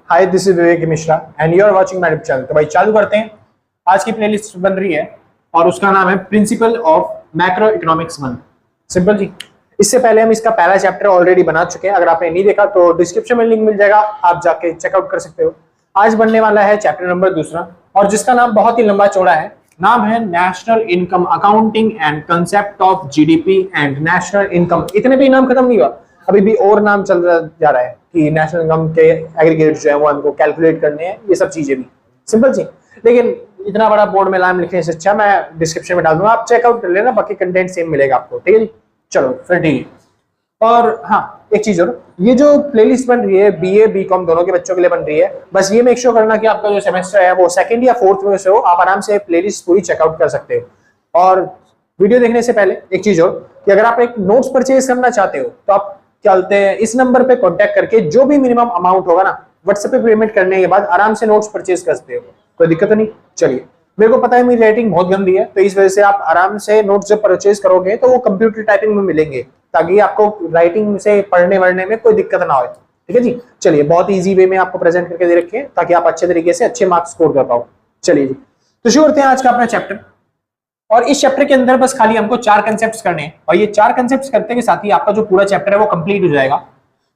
Hi, this is Vivek Mishra and you are watching my channel. तो भाई चालू करते हैं। आज की प्लेलिस्ट बन रही है और उसका नाम है principle of macro economics 1। Simple जी। इससे पहले हम इसका पहला चैप्टर ऑलरेडी बना चुके हैं। अगर आपने नहीं देखा तो डिस्क्रिप्शन में लिंक मिल जाएगा, आप जाके चेकआउट कर सकते हो। आज बनने वाला है चैप्टर नंबर 2 और जिसका नाम बहुत ही लंबा चौड़ा है। नाम है national income accounting and concept of GDP and national income. इतने भी नाम खत्म नहीं हुआ, अभी भी और नाम चल जा रहा है कि नेशनल इनकम के एग्रीगेट जो है वो हमको कैलकुलेट करने हैं, ये सब चीजें भी। सिंपल सी। लेकिन इतना बड़ा बोर्ड में नाम लिखने से अच्छा मैं डिस्क्रिप्शन में डाल दूंगा, आप चेकआउट कर लेना, बाकी कंटेंट सेम मिलेगा आपको। ठीक है जी, चलो फिर ठीक है। और हाँ, एक चीज और, ये जो प्लेलिस्ट बन रही है बीए बीकॉम दोनों के बच्चों के लिए बन रही है। बस ये मेक श्योर करना कि आपका जो सेमेस्टर है वो 2nd या 4th में से हो, आप आराम से प्लेलिस्ट पूरी चेकआउट कर सकते हो। और वीडियो देखने से पहले एक चीज और कि अगर आप एक नोट्स परचेज करना चाहते हो तो आप क्या बोलते हैं, इस नंबर पे कांटेक्ट करके जो भी मिनिमम अमाउंट होगा ना, व्हाट्सएप पे पेमेंट करने के बाद आराम से नोट्स परचेज कर सकते हो, कोई दिक्कत नहीं। चलिए, मेरे को पता है मेरी राइटिंग बहुत गंदी है, तो इस वजह से आप आराम से नोट्स जब परचेज करोगे तो वो कंप्यूटर टाइपिंग में मिलेंगे, ताकि आपको राइटिंग से पढ़ने वढ़ने में कोई दिक्कत ना हो। ठीक है जी। चलिए, बहुत ईजी वे में आपको प्रेजेंट करके दे रखे हैं ताकि आप अच्छे तरीके से अच्छे मार्क्स स्कोर कर पाओ। चलिए जी, तो शुरू करते हैं आज का अपना चैप्टर। और इस चैप्टर के अंदर बस खाली हमको 4 कंसेप्ट्स करने हैं और ये 4 कंसेप्ट्स करते के साथ ही आपका जो पूरा चैप्टर है वो कंप्लीट हो जाएगा।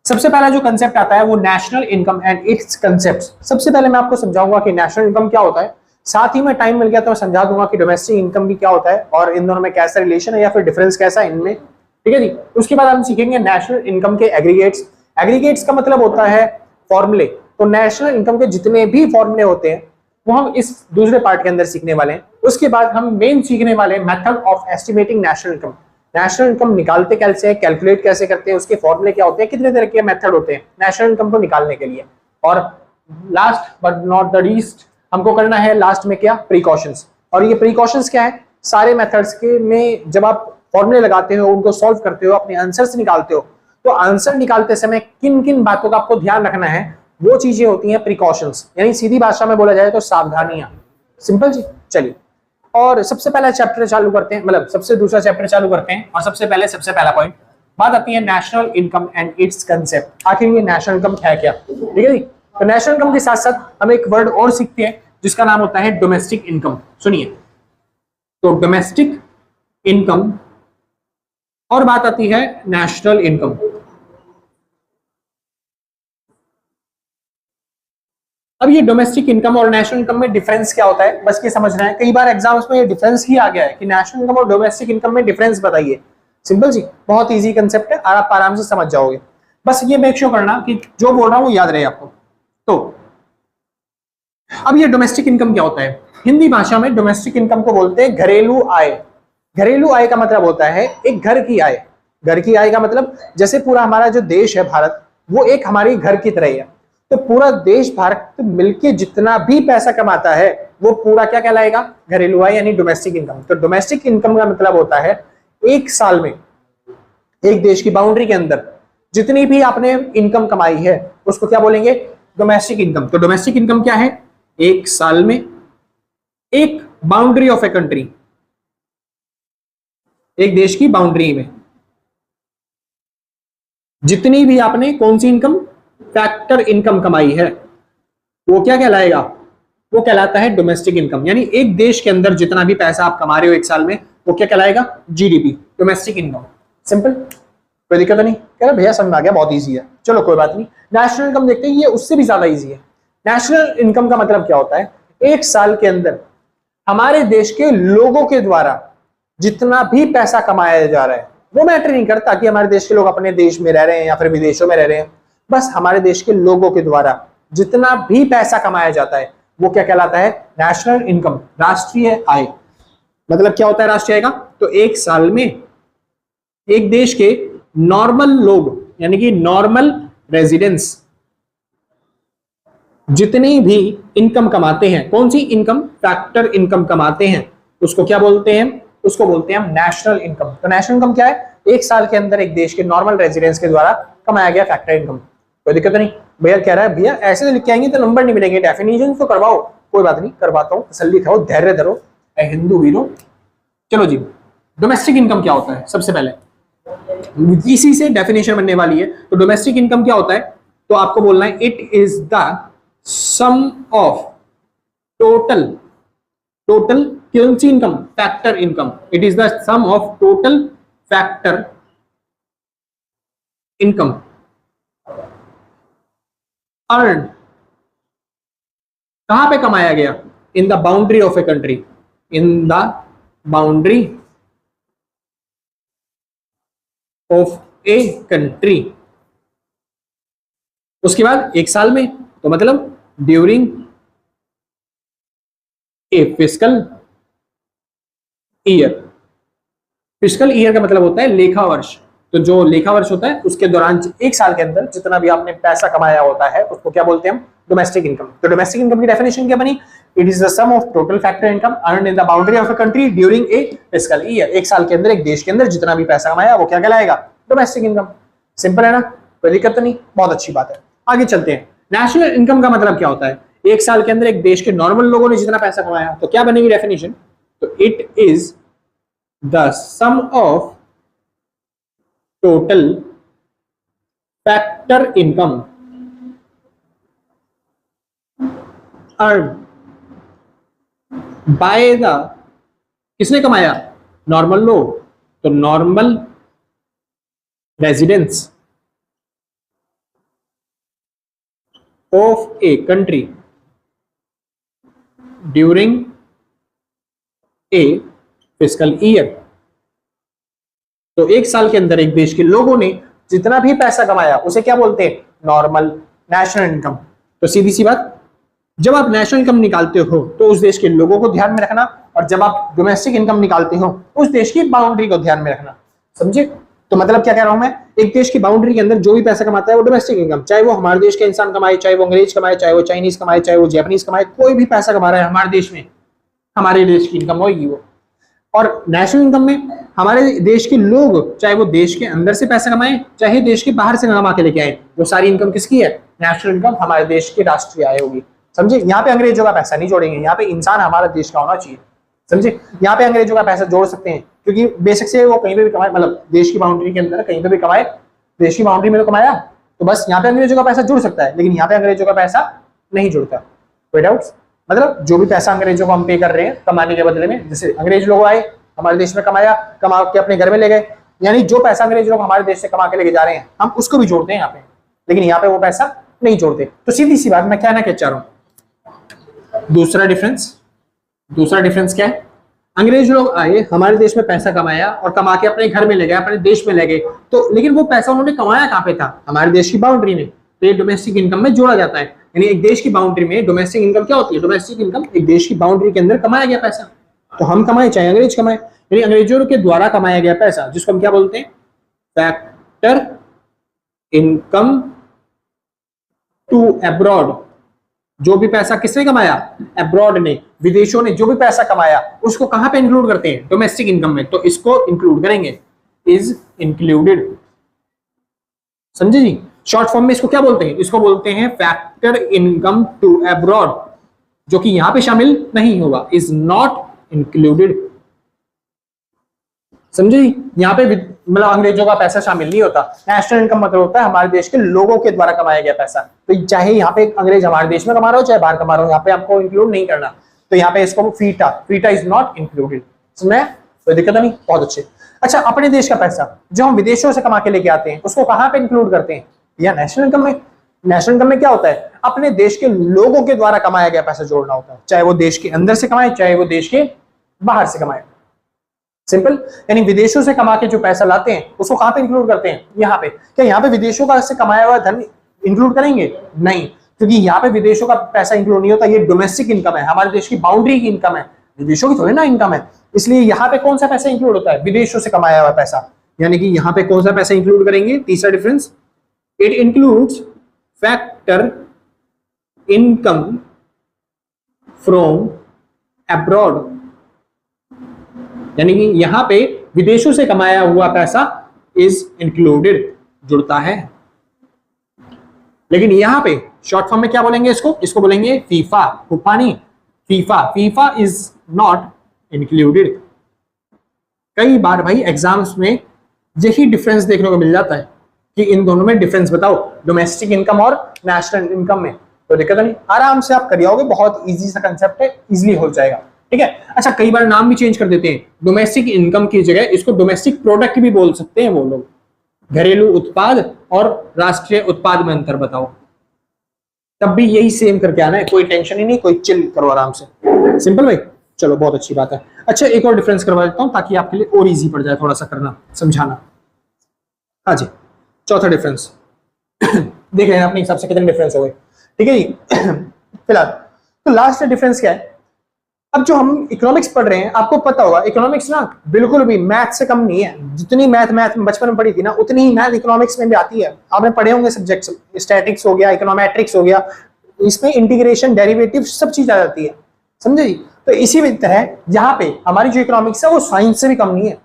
सबसे पहला जो कंसेप्ट आता है वो national income and it's concepts. सबसे पहले मैं आपको समझाऊंगा कि नेशनल इनकम क्या होता है, साथ ही में टाइम मिल गया तो मैं समझा दूंगा कि डोमेस्टिक इनकम भी क्या होता है और इन दोनों में कैसा रिलेशन है या फिर डिफरेंस कैसा है इनमें। ठीक है जी। उसके बाद हम सीखेंगे नेशनल इनकम के एग्रीगेट्स। एग्रीगेट्स का मतलब होता है फॉर्मूले। तो नेशनल इनकम के जितने भी फॉर्मूले होते हैं वो हम इस दूसरे पार्ट के अंदर सीखने वाले हैं। उसके बाद हम मेन सीखने वाले हैं method of estimating national income. National income निकालते कैसे हैं, कैलकुलेट कैसे करते हैं, उसके फॉर्मूले क्या होते हैं, कितने तरह के मेथड होते हैं नेशनल इनकम को निकालने के लिए। और last but not the least हमको करना है लास्ट में क्या, प्रिकॉशंस। और ये प्रिकॉशंस क्या है, सारे मेथड्स के में जब आप फॉर्मूले लगाते हो, उनको सॉल्व करते हो, अपने आंसर्स निकालते हो, तो आंसर निकालते समय किन किन बातों का आपको ध्यान रखना है, वो चीजें होती हैं प्रिकॉशंस, यानी सीधी भाषा में बोला जाए तो सावधानियां। सिंपल जी। चलिए, और सबसे पहला चैप्टर चालू करते हैं, मतलब सबसे दूसरा चैप्टर चालू करते हैं। और सबसे पहला पॉइंट बात आती है national income and it's concept. आखिर ये नेशनल इनकम है क्या? ठीक है जी। तो नेशनल इनकम के साथ साथ हम एक वर्ड और सीखते हैं जिसका नाम होता है डोमेस्टिक इनकम। सुनिए, तो डोमेस्टिक इनकम और बात आती है नेशनल इनकम। अब ये डोमेस्टिक इनकम और नेशनल इनकम में डिफरेंस क्या होता है, बस ये समझना है। कई बार एग्जाम्स में ये डिफरेंस ही आ गया है कि नेशनल इनकम और डोमेस्टिक इनकम में डिफरेंस बताइए। सिंपल जी, बहुत इजी कंसेप्ट है और आप आराम से समझ जाओगे। बस ये मेक श्योर करना कि जो बोल रहा हूं वो याद रहे आपको। तो अब ये डोमेस्टिक इनकम क्या होता है, हिंदी भाषा में डोमेस्टिक इनकम को बोलते हैं घरेलू आय। घरेलू आय का मतलब होता है एक घर की आय। घर की आय का मतलब जैसे पूरा हमारा जो देश है भारत, वो एक हमारी घर की तरह ही है। तो पूरा देश भारत मिलके जितना भी पैसा कमाता है वो पूरा क्या कहलाएगा, घरेलू आय यानी डोमेस्टिक इनकम। तो डोमेस्टिक इनकम का मतलब होता है एक साल में एक देश की बाउंड्री के अंदर जितनी भी आपने इनकम कमाई है उसको क्या बोलेंगे, डोमेस्टिक इनकम। तो डोमेस्टिक इनकम क्या है, एक साल में एक बाउंड्री ऑफ ए कंट्री, एक देश की बाउंड्री में जितनी भी आपने कौन सी इनकम, फैक्टर इनकम कमाई है, वो क्या कहलाएगा, वो कहलाता है डोमेस्टिक इनकम। यानी एक देश के अंदर जितना भी पैसा आप कमा रहे हो एक साल में वो क्या कहलाएगा, जीडीपी, डोमेस्टिक इनकम। सिंपल, कोई दिक्कत नहीं। कह रहे भैया समझ आ गया, बहुत इजी है, चलो कोई बात नहीं। नेशनल इनकम देखते हैं, ये उससे भी ज्यादा इजी है। नेशनल इनकम का मतलब क्या होता है, एक साल के अंदर हमारे देश के लोगों के द्वारा जितना भी पैसा कमाया जा रहा है, वो मैटर नहीं करता कि हमारे देश के लोग अपने देश में रह रहे हैं या फिर विदेशों में रह रहे हैं, बस हमारे देश के लोगों के द्वारा जितना भी पैसा कमाया जाता है वो क्या कहलाता है, नेशनल इनकम, राष्ट्रीय आय। मतलब क्या होता है राष्ट्रीय आय का, तो एक साल में एक देश के नॉर्मल लोग यानी कि नॉर्मल रेजिडेंट्स जितनी भी इनकम कमाते हैं, कौन सी इनकम, फैक्टर इनकम कमाते हैं, उसको क्या बोलते हैं, उसको बोलते हैं हम नेशनल इनकम। तो नेशनल इनकम क्या है, एक साल के अंदर एक देश के नॉर्मल रेजिडेंट्स के द्वारा कमाया गया फैक्टर इनकम। कोई दिक्कत नहीं। भैया कह रहा है भैया ऐसे लिख के आएंगे तो नंबर नहीं मिलेंगे, डेफिनेशन तो करवाओ। कोई बात नहीं, करवाता हूँ, तसल्ली खाओ, धैर्य धरो, हिंदू वीरो। चलो जी, डोमेस्टिक इनकम क्या होता है, सबसे पहले इसी से डेफिनेशन बनने वाली है। तो डोमेस्टिक इनकम क्या होता है, तो आपको बोलना है it is the sum of total कौन सी income, factor income, it is the sum of total factor income earn, कहां पे कमाया गया, in the boundary of a country, in the boundary of a country. उसके बाद एक साल में, तो मतलब during a fiscal year. Fiscal year का मतलब होता है लेखा वर्ष। तो जो लेखा वर्ष होता है उसके दौरान एक साल के अंदर जितना भी आपने पैसा कमाया होता है उसको क्या बोलते हैं हम, डोमेस्टिक इनकम। तो डोमेस्टिक इनकम की डेफिनेशन क्या बनी, it is the sum of total factor income earned in the boundary of a country during a fiscal year. एक साल के अंदर एक देश के अंदर जितना भी पैसा कमाया वो क्या कहलाएगा, डोमेस्टिक इनकम। सिंपल है ना, कोई दिक्कत तो नहीं, बहुत अच्छी बात है। आगे चलते हैं। नेशनल इनकम का मतलब क्या होता है, एक साल के अंदर एक देश के नॉर्मल लोगों ने जितना पैसा कमाया, तो क्या बनेगी डेफिनेशन, तो it is the sum of total factor income earn by the, किसने कमाया, नॉर्मल लोग, तो normal residents of a country during a fiscal year. तो एक साल के अंदर एक देश के लोगों ने जितना भी पैसा कमाया उसे क्या बोलते हैं, नॉर्मल नेशनल इनकम। तो सीधी सी बात, जब आप नेशनल इनकम निकालते हो तो उस देश के लोगों को ध्यान में रखना, और जब आप डोमेस्टिक इनकम निकालते हो उस देश की बाउंड्री को ध्यान में रखना। समझे? तो मतलब क्या कह रहा हूं मैं, एक देश की बाउंड्री के अंदर जो भी पैसा कमाता है वो डोमेस्टिक इनकम, चाहे वो हमारे देश के इंसान कमाए, चाहे वो अंग्रेज कमाए, चाहे वो चाइनीज कमाए, चाहे वो जापानीज कमाए, कोई भी पैसा कमा रहा है हमारे देश में, हमारे देश की इनकम होगी वो। और नेशनल इनकम में हमारे देश के लोग, चाहे वो देश के अंदर से पैसा कमाए चाहे देश के बाहर से कमा के लेके आए, वो सारी इनकम किसकी है, नेशनल इनकम हमारे देश की राष्ट्रीय आय होगी। समझे? यहाँ पे अंग्रेजों का पैसा नहीं जोड़ेंगे, यहाँ पे इंसान हमारा देश का होना चाहिए। समझे? यहाँ पे अंग्रेजों का पैसा जोड़ सकते हैं क्योंकि बेसिक से वो कहीं पे भी कमाए, मतलब देश की बाउंड्री के अंदर कहीं पे भी कमाए, देश की बाउंड्री में तो कमाया, तो बस यहाँ पे अंग्रेजों का पैसा जुड़ सकता है, लेकिन यहाँ पे अंग्रेजों का पैसा नहीं जुड़ता। कोई डाउट्स? मतलब जो भी पैसा अंग्रेजों को हम पे कर रहे हैं कमाने के बदले में, जैसे अंग्रेज लोग आए हमारे देश में, कमाया, कमा के अपने घर में ले गए, यानी जो पैसा अंग्रेज लोग हमारे देश से कमा के लेके जा रहे हैं हम उसको भी जोड़ते हैं यहाँ पे, लेकिन यहाँ पे वो पैसा नहीं जोड़ते। तो सीधी सी बात, मैं क्या ना क्या चाह रहा हूँ, दूसरा डिफरेंस क्या है, अंग्रेज लोग आए हमारे देश में पैसा कमाया और कमा के अपने घर में ले गए, अपने देश में ले गए, तो लेकिन वो पैसा उन्होंने कमाया कहाँ पे था, हमारे देश की बाउंड्री में, तो ये डोमेस्टिक इनकम में जोड़ा जाता है। यानी एक देश की बाउंड्री में डोमेस्टिक इनकम क्या होती है, डोमेस्टिक इनकम एक देश की बाउंड्री के अंदर कमाया गया पैसा, तो हम कमाए चाहे अंग्रेज कमाए, यानी अंग्रेजों के द्वारा कमाया गया पैसा, जिसको हम क्या बोलते हैं, फैक्टर इनकम टू अब्रॉड। जो भी पैसा किसने कमाया, अब्रॉड ने, विदेशों ने जो भी पैसा कमाया उसको कहां पे इंक्लूड करते हैं, डोमेस्टिक इनकम में, तो इसको इंक्लूड करेंगे, इज इंक्लूडेड। समझे जी? शॉर्ट फॉर्म में इसको क्या बोलते हैं, इसको बोलते हैं फैक्टर इनकम टू अब्रॉड, जो कि यहां पे शामिल नहीं होगा, इज नॉट इंक्लूडेड। समझे जी? यहाँ पे मतलब अंग्रेजों का पैसा शामिल नहीं होता। नेशनल इनकम मतलब होता है हमारे देश के लोगों के द्वारा कमाया गया पैसा, तो चाहे यहाँ पे अंग्रेज हमारे देश में कमा रहा हो चाहे बाहर कमा रहा हो, यहाँ पे आपको इंक्लूड नहीं करना, तो यहाँ पे इसको फीटा इज नॉट इंक्लूडेड। समझे? कोई दिक्कत नहीं, बहुत अच्छे। अच्छा, अपने देश का पैसा जो हम विदेशों से कमा के लेके आते हैं उसको कहाँ पे इंक्लूड करते हैं, या नेशनल इनकम में। नेशनल इनकम में क्या होता है, अपने देश के लोगों के द्वारा कमाया गया पैसा जोड़ना होता है, चाहे वो देश के अंदर से कमाए चाहे वो देश के बाहर से कमाए। सिंपल, यानी विदेशों से कमा के जो पैसा लाते हैं उसको कहां पे इंक्लूड करते हैं, यहाँ पे। क्या यहाँ पे विदेशों का से कमाया हुआ धन इंक्लूड करेंगे? नहीं, क्योंकि यहाँ पे विदेशों का पैसा इंक्लूड नहीं होता, ये डोमेस्टिक इनकम है, हमारे देश की बाउंड्री की इनकम है, विदेशों की थोड़ी ना इनकम है। इसलिए यहाँ पे कौन सा पैसा इंक्लूड होता है, विदेशों से कमाया हुआ पैसा, यानी कि यहाँ पे कौन सा पैसा इंक्लूड करेंगे, तीसरा difference, it includes factor income from abroad, यानी कि यहां पे विदेशों से कमाया हुआ पैसा इज इंक्लूडेड, जुड़ता है। लेकिन यहां पे शॉर्ट फॉर्म में क्या बोलेंगे, इसको बोलेंगे फीफा, फूफानी, फीफा इज नॉट इंक्लूडेड। कई बार भाई एग्जाम्स में यही डिफरेंस देखने को मिल जाता है कि इन दोनों में डिफरेंस बताओ, डोमेस्टिक इनकम और नेशनल इनकम में। तो दिक्कत नहीं, आराम से आप कर आओगे, बहुत इजी सा कंसेप्ट है, इजीली हो जाएगा। ठीक है। अच्छा, कई बार नाम भी चेंज कर देते हैं, डोमेस्टिक इनकम की जगह इसको डोमेस्टिक प्रोडक्ट भी बोल सकते हैं वो लोग। घरेलू उत्पाद और राष्ट्रीय उत्पाद में अंतर बताओ, तब भी यही सेम करके आना है, कोई टेंशन ही नहीं, कोई चिल करो आराम से, सिंपल भाई। चलो बहुत अच्छी बात है। अच्छा, एक और डिफरेंस करवा देता हूं ताकि आपके लिए और इजी पड़ जाए थोड़ा सा करना समझाना। हाँ जी, चौथा डिफरेंस देख रहे हैं अपने हिसाब से कितने डिफरेंस हो गए। ठीक है जी। फिलहाल तो लास्ट डिफरेंस क्या है, अब जो हम इकोनॉमिक्स पढ़ रहे हैं, आपको पता होगा इकोनॉमिक्स ना बिल्कुल भी मैथ से कम नहीं है। जितनी मैथ में बचपन में पढ़ी थी ना, उतनी ही मैथ इकोनॉमिक्स में भी आती है। आपने पढ़े होंगे सब्जेक्ट्स, स्टैटिक्स हो गया, इकोनॉमेट्रिक्स हो गया, इसमें इंटीग्रेशन, डेरिवेटिव सब चीज आ जाती है, समझे जी। तो इसी तरह यहाँ पे हमारी जो इकोनॉमिक्स है वो साइंस से भी कम नहीं है।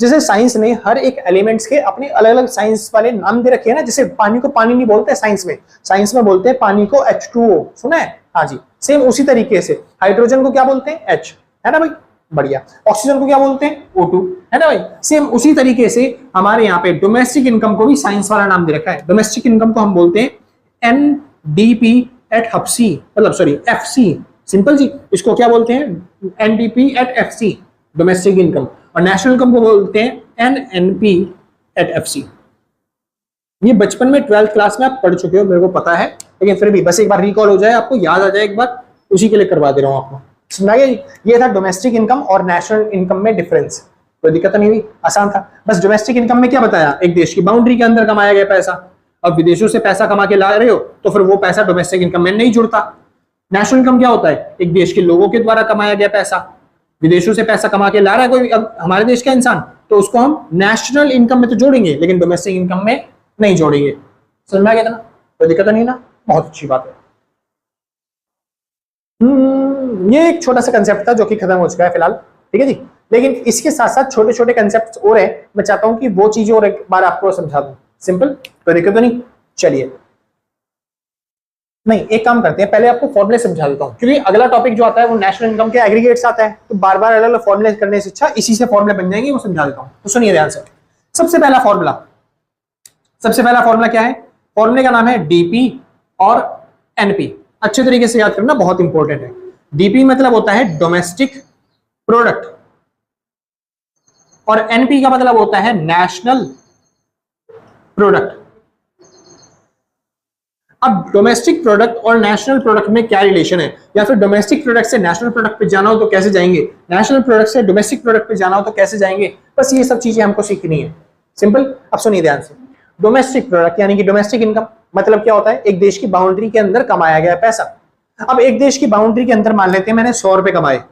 जैसे साइंस ने हर एक एलिमेंट्स के अपने अलग अलग साइंस वाले नाम दे रखे हैं ना, जैसे पानी को पानी नहीं बोलते साइंस में बोलते हैं पानी को H2O, सुना है? हाँ जी। सेम उसी तरीके से हाइड्रोजन को क्या बोलते हैं? H, है ना भाई, बढ़िया। ऑक्सीजन को क्या बोलते हैं? O2, है ना भाई। सेम उसी तरीके से हमारे यहाँ पे डोमेस्टिक इनकम को भी साइंस वाला नाम दे रखा है। डोमेस्टिक इनकम को हम बोलते हैं NDP एट HC, मतलब सॉरी FC, सिंपल जी। इसको क्या बोलते हैं? NDP at FC, domestic income. और नेशनल इनकम को बोलते हैं NNP एट FC। ये बचपन में 12th क्लास में आप पढ़ चुके हो, मेरे को पता है, लेकिन फिर भी बस एक बार रिकॉल हो जाए, आपको याद आ जाए एक बार, उसी के लिए करवा दे रहा हूं आपको। समझा गया? ये था डोमेस्टिक इनकम और नेशनल इनकम में डिफरेंस। कोई दिक्कत नहीं हुई, आसान था। बस डोमेस्टिक इनकम में क्या बताया, एक देश की बाउंड्री के अंदर कमाया गया पैसा। अब विदेशों से पैसा कमा के ला रहे हो तो फिर वो पैसा डोमेस्टिक इनकम में नहीं जुड़ता। नेशनल इनकम क्या होता है? एक देश के लोगों के द्वारा कमाया गया पैसा। विदेशों से पैसा कमा के ला रहा है कोई अब हमारे देश का इंसान, तो उसको हम नेशनल इनकम में तो जोड़ेंगे, लेकिन डोमेस्टिक इनकम में नहीं जोड़ेंगे। समझ में आ गया था ना? कोई दिक्कत नहीं ना, बहुत अच्छी बात है। ये एक छोटा सा कंसेप्ट था जो कि खत्म हो चुका है फिलहाल, ठीक है जी। लेकिन इसके साथ साथ छोटे छोटे कंसेप्ट और है, मैं चाहता हूं कि वो चीजें और एक बार आपको समझा दूं। सिंपल, कोई दिक्कत नहीं। चलिए, नहीं एक काम करते हैं, पहले आपको फॉर्मूले समझा देता हूं, क्योंकि अगला टॉपिक जो आता है वो नेशनल इनकम के एग्रीगेट्स आता है, तो बार बार अलग अलग फॉर्मूले करने से अच्छा इसी से फॉर्मूले बन जाएंगे, वो समझा देता हूं। तो सुनिए ध्यान से। सबसे पहला फॉर्मूला क्या है? फॉर्मूले का नाम है डीपी और एनपी। अच्छे तरीके से याद करना, बहुत इंपॉर्टेंट है। डीपी मतलब होता है डोमेस्टिक प्रोडक्ट और एनपी का मतलब होता है नेशनल प्रोडक्ट। अब डोमेस्टिक प्रोडक्ट और नेशनल प्रोडक्ट में क्या रिलेशन है, या फिर डोमेस्टिक प्रोडक्ट से नेशनल प्रोडक्ट पे जाना हो तो कैसे जाएंगे, नेशनल प्रोडक्ट से डोमेस्टिक प्रोडक्ट पे जाना हो तो कैसे जाएंगे, बस ये सब चीजें हमको सीखनी है। सिंपल। अब सुनिए ध्यान से। डोमेस्टिक प्रोडक्ट यानी कि डोमेस्टिक इनकम मतलब क्या होता है? एक देश की बाउंड्री के अंदर कमाया गया पैसा। अब एक देश की बाउंड्री के अंदर मान लेते हैं मैंने 100 रुपए कमाए,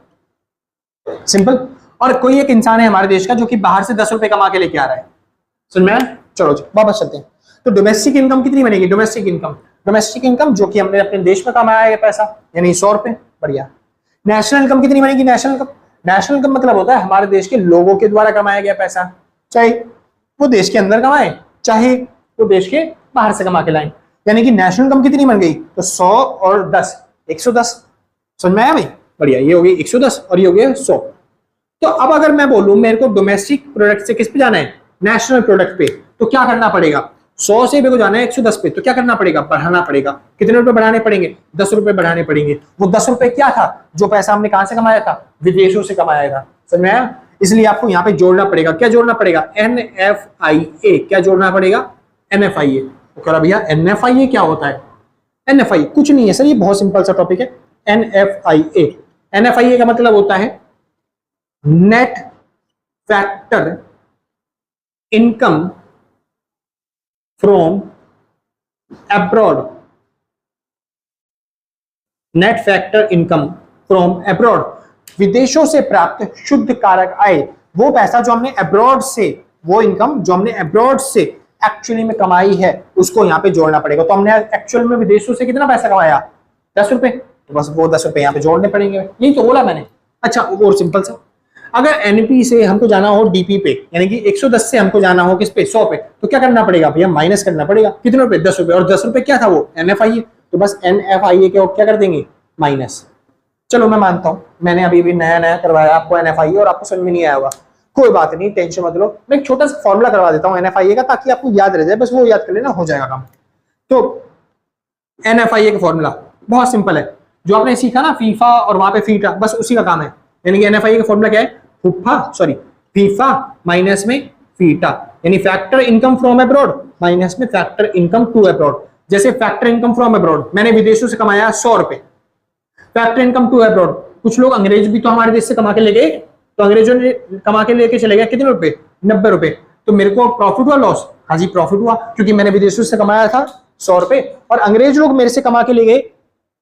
सिंपल। और कोई एक इंसान है हमारे देश का जो कि बाहर से 10 रुपए कमा के लेके आ रहा है, समझ में आया? चलो जी वापस चलते हैं। तो डोमेस्टिक इनकम कितनी बनेगी? डोमेस्टिक इनकम जो कि हमने अपने देश में कमाया है पैसा, यानी 100 रुपए, बढ़िया। नेशनल इनकम कितनी बनेगी? नेशनल इनकम मतलब होता है हमारे देश के लोगों के द्वारा कमाया गया पैसा, चाहे वो देश के अंदर कमाए चाहे वो देश के बाहर से कमा के लाए। यानी कि नेशनल इनकम कितनी बन गई? तो 100 और 10, 110। समझ में आया भाई? बढ़िया, ये हो गई 110 और ये हो गया 100। तो अब अगर मैं बोलूं मेरे को डोमेस्टिक प्रोडक्ट से किस पे जाना है? नेशनल प्रोडक्ट पे, तो क्या करना पड़ेगा? 100 से मेरे को जाना है 110 पे, तो क्या करना पड़ेगा? बढ़ाना पड़ेगा। कितने रुपए बढ़ाने पड़ेंगे? 10 रुपए बढ़ाने पड़ेंगे। वो 10 रुपए क्या था? जो पैसा हमने कहां से कमाया था? विदेशों से कमाया था। समझ में आया? इसलिए आपको यहाँ पे जोड़ना पड़ेगा। क्या जोड़ना पड़ेगा? NFIA। क्या जोड़ना पड़ेगा? NFIA। तो कह रहा भैया NFIA क्या होता है? NFIA कुछ नहीं है सर, ये बहुत सिंपल सा टॉपिक है। NFIA का मतलब होता है net factor income from abroad. Net factor income from abroad, विदेशों से प्राप्त शुद्ध कारक आय। वो पैसा जो हमने अब्रॉड से, वो इनकम जो हमने अब्रॉड से एक्चुअली में कमाई है, उसको यहाँ पे जोड़ना पड़ेगा। तो हमने एक्चुअल में विदेशों से कितना पैसा कमाया? 10 रुपए, तो बस वो 10 रुपए यहाँ पे जोड़ने पड़ेंगे। यही तो बोला मैंने। अच्छा, और सिंपल सा, अगर एनपी से हमको जाना हो डीपी पे, यानी कि 110 से हमको जाना हो किस पे? 100 पे, तो क्या करना पड़ेगा भैया? माइनस करना पड़ेगा। कितने रुपए? 10 रुपए। और 10 रुपए क्या था? वो NFIA। तो बस NFIA के क्या कर देंगे? माइनस। चलो मैं मानता हूं मैंने अभी भी नया करवाया आपको NFIA और आपको समझ में नहीं आया होगा, कोई बात नहीं, टेंशन मत लो। मैं एक छोटा सा फॉर्मूला करवा देता हूं NFIA का, ताकि आपको याद रह जाए, बस वो याद कर लेना, हो जाएगा काम। तो NFIA का फॉर्मूला बहुत सिंपल है, जो आपने सीखा ना फीफा और वहां पे फीटा, बस उसी का काम है। यानी कि एनएफआई का फॉर्मूला क्या है, फीफा माइनस में फीटा, यानी factor income from abroad minus में फैक्टर इनकम टू अब्रॉड। जैसे फैक्टर इनकम फ्रॉम अब्रॉड, मैंने विदेशों से कमाया 100 रुपए, फैक्टर इनकम टू अब्रॉड, कुछ लोग अंग्रेज भी तो हमारे देश से कमा के ले गए, तो अंग्रेजों ने कमा के लेके चले गए कितने रुपए, 90 रुपए, तो मेरे को प्रॉफिट हुआ लॉस, हाँ जी प्रॉफिट हुआ, क्योंकि मैंने विदेशों से कमाया था 100 रुपए और अंग्रेज लोग मेरे से कमा के ले गए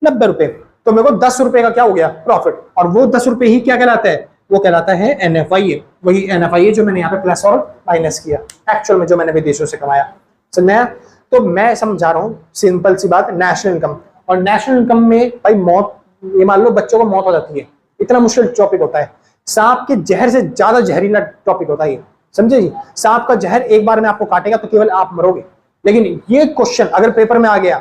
90 रुपए, तो मेरे को 10 रुपए का क्या हो गया प्रॉफिट, और वो 10 रुपए ही क्या कहलाता है, वो कहलाता है एनएफआई। वही एनएफआई है जो मैंने यहाँ पे प्लस और माइनस किया एक्चुअल में जो मैंने विदेशों से कमाया। समझ में आया? तो मैं समझा रहा हूँ सिंपल सी बात, नेशनल इनकम, और नेशनल इनकम में भाई मौत, ये मान लो बच्चों को मौत हो जाती है, इतना मुश्किल टॉपिक होता है, सांप के जहर से ज्यादा जहरीला टॉपिक होता है ये, समझे जी। सांप का जहर एक बार में आपको काटेगा तो केवल आप मरोगे, लेकिन ये क्वेश्चन अगर पेपर में आ गया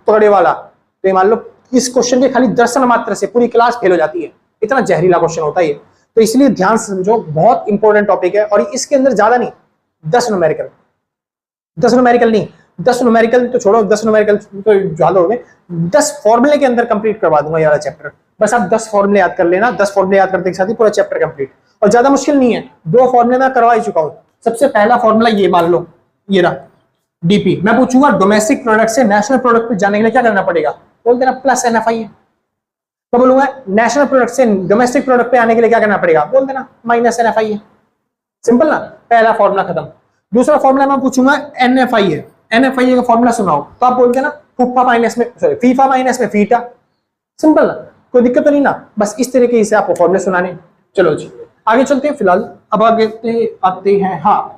तगड़े वाला, तो ये मान लो इस क्वेश्चन के खाली दर्शन मात्र से पूरी क्लास फेल हो जाती है, इतना जहरीला क्वेश्चन होता है ये। तो इसलिए ध्यान से समझो, बहुत इंपॉर्टेंट टॉपिक है, और इसके अंदर ज्यादा नहीं 10 न्यूमेरिकल, 10 न्यूमेरिकल नहीं, 10 न्यूमेरिकल तो छोड़ो, 10 न्यूमेरिकल तो ज्यादा हो गए, 10 फॉर्मूले के अंदर कंप्लीट करवा दूंगा ये वाला चैप्टर। बस आप 10 फॉर्मूले याद कर लेना, 10 फॉर्मूले याद करने के साथ ही पूरा चैप्टर कंप्लीट, और ज्यादा मुश्किल नहीं है, 2 फॉर्मूले मैं करवा ही चुका हूं। सबसे पहला फॉर्मूला ये मान लो, ये रहा डीपी, मैं पूछूंगा डोमेस्टिक प्रोडक्ट से नेशनल प्रोडक्ट पे जाने के लिए क्या करना पड़ेगा, बोल देना प्लस एनएफआई है। तो बोलूंगा नेशनल प्रोडक्ट से डोमेस्टिक प्रोडक्ट पे आने के लिए क्या करना पड़ेगा, बोल देना माइनस एनएफआई है। सिंपल ना, पहला फॉर्मूला खत्म। दूसरा फॉर्मूला मैं पूछूंगा एनएफआई है, एनएफआई का फॉर्मूला सुनाओ, तो आप बोल देना फूफा माइनस में सॉरी फीफा माइनस में फीटा। सिंपल ना, कोई दिक्कत तो नहीं ना, बस इस तरीके से आपको फॉर्मूले सुनाने। चलो जी आगे चलते हैं। फिलहाल अब आगे आते हैं, हाँ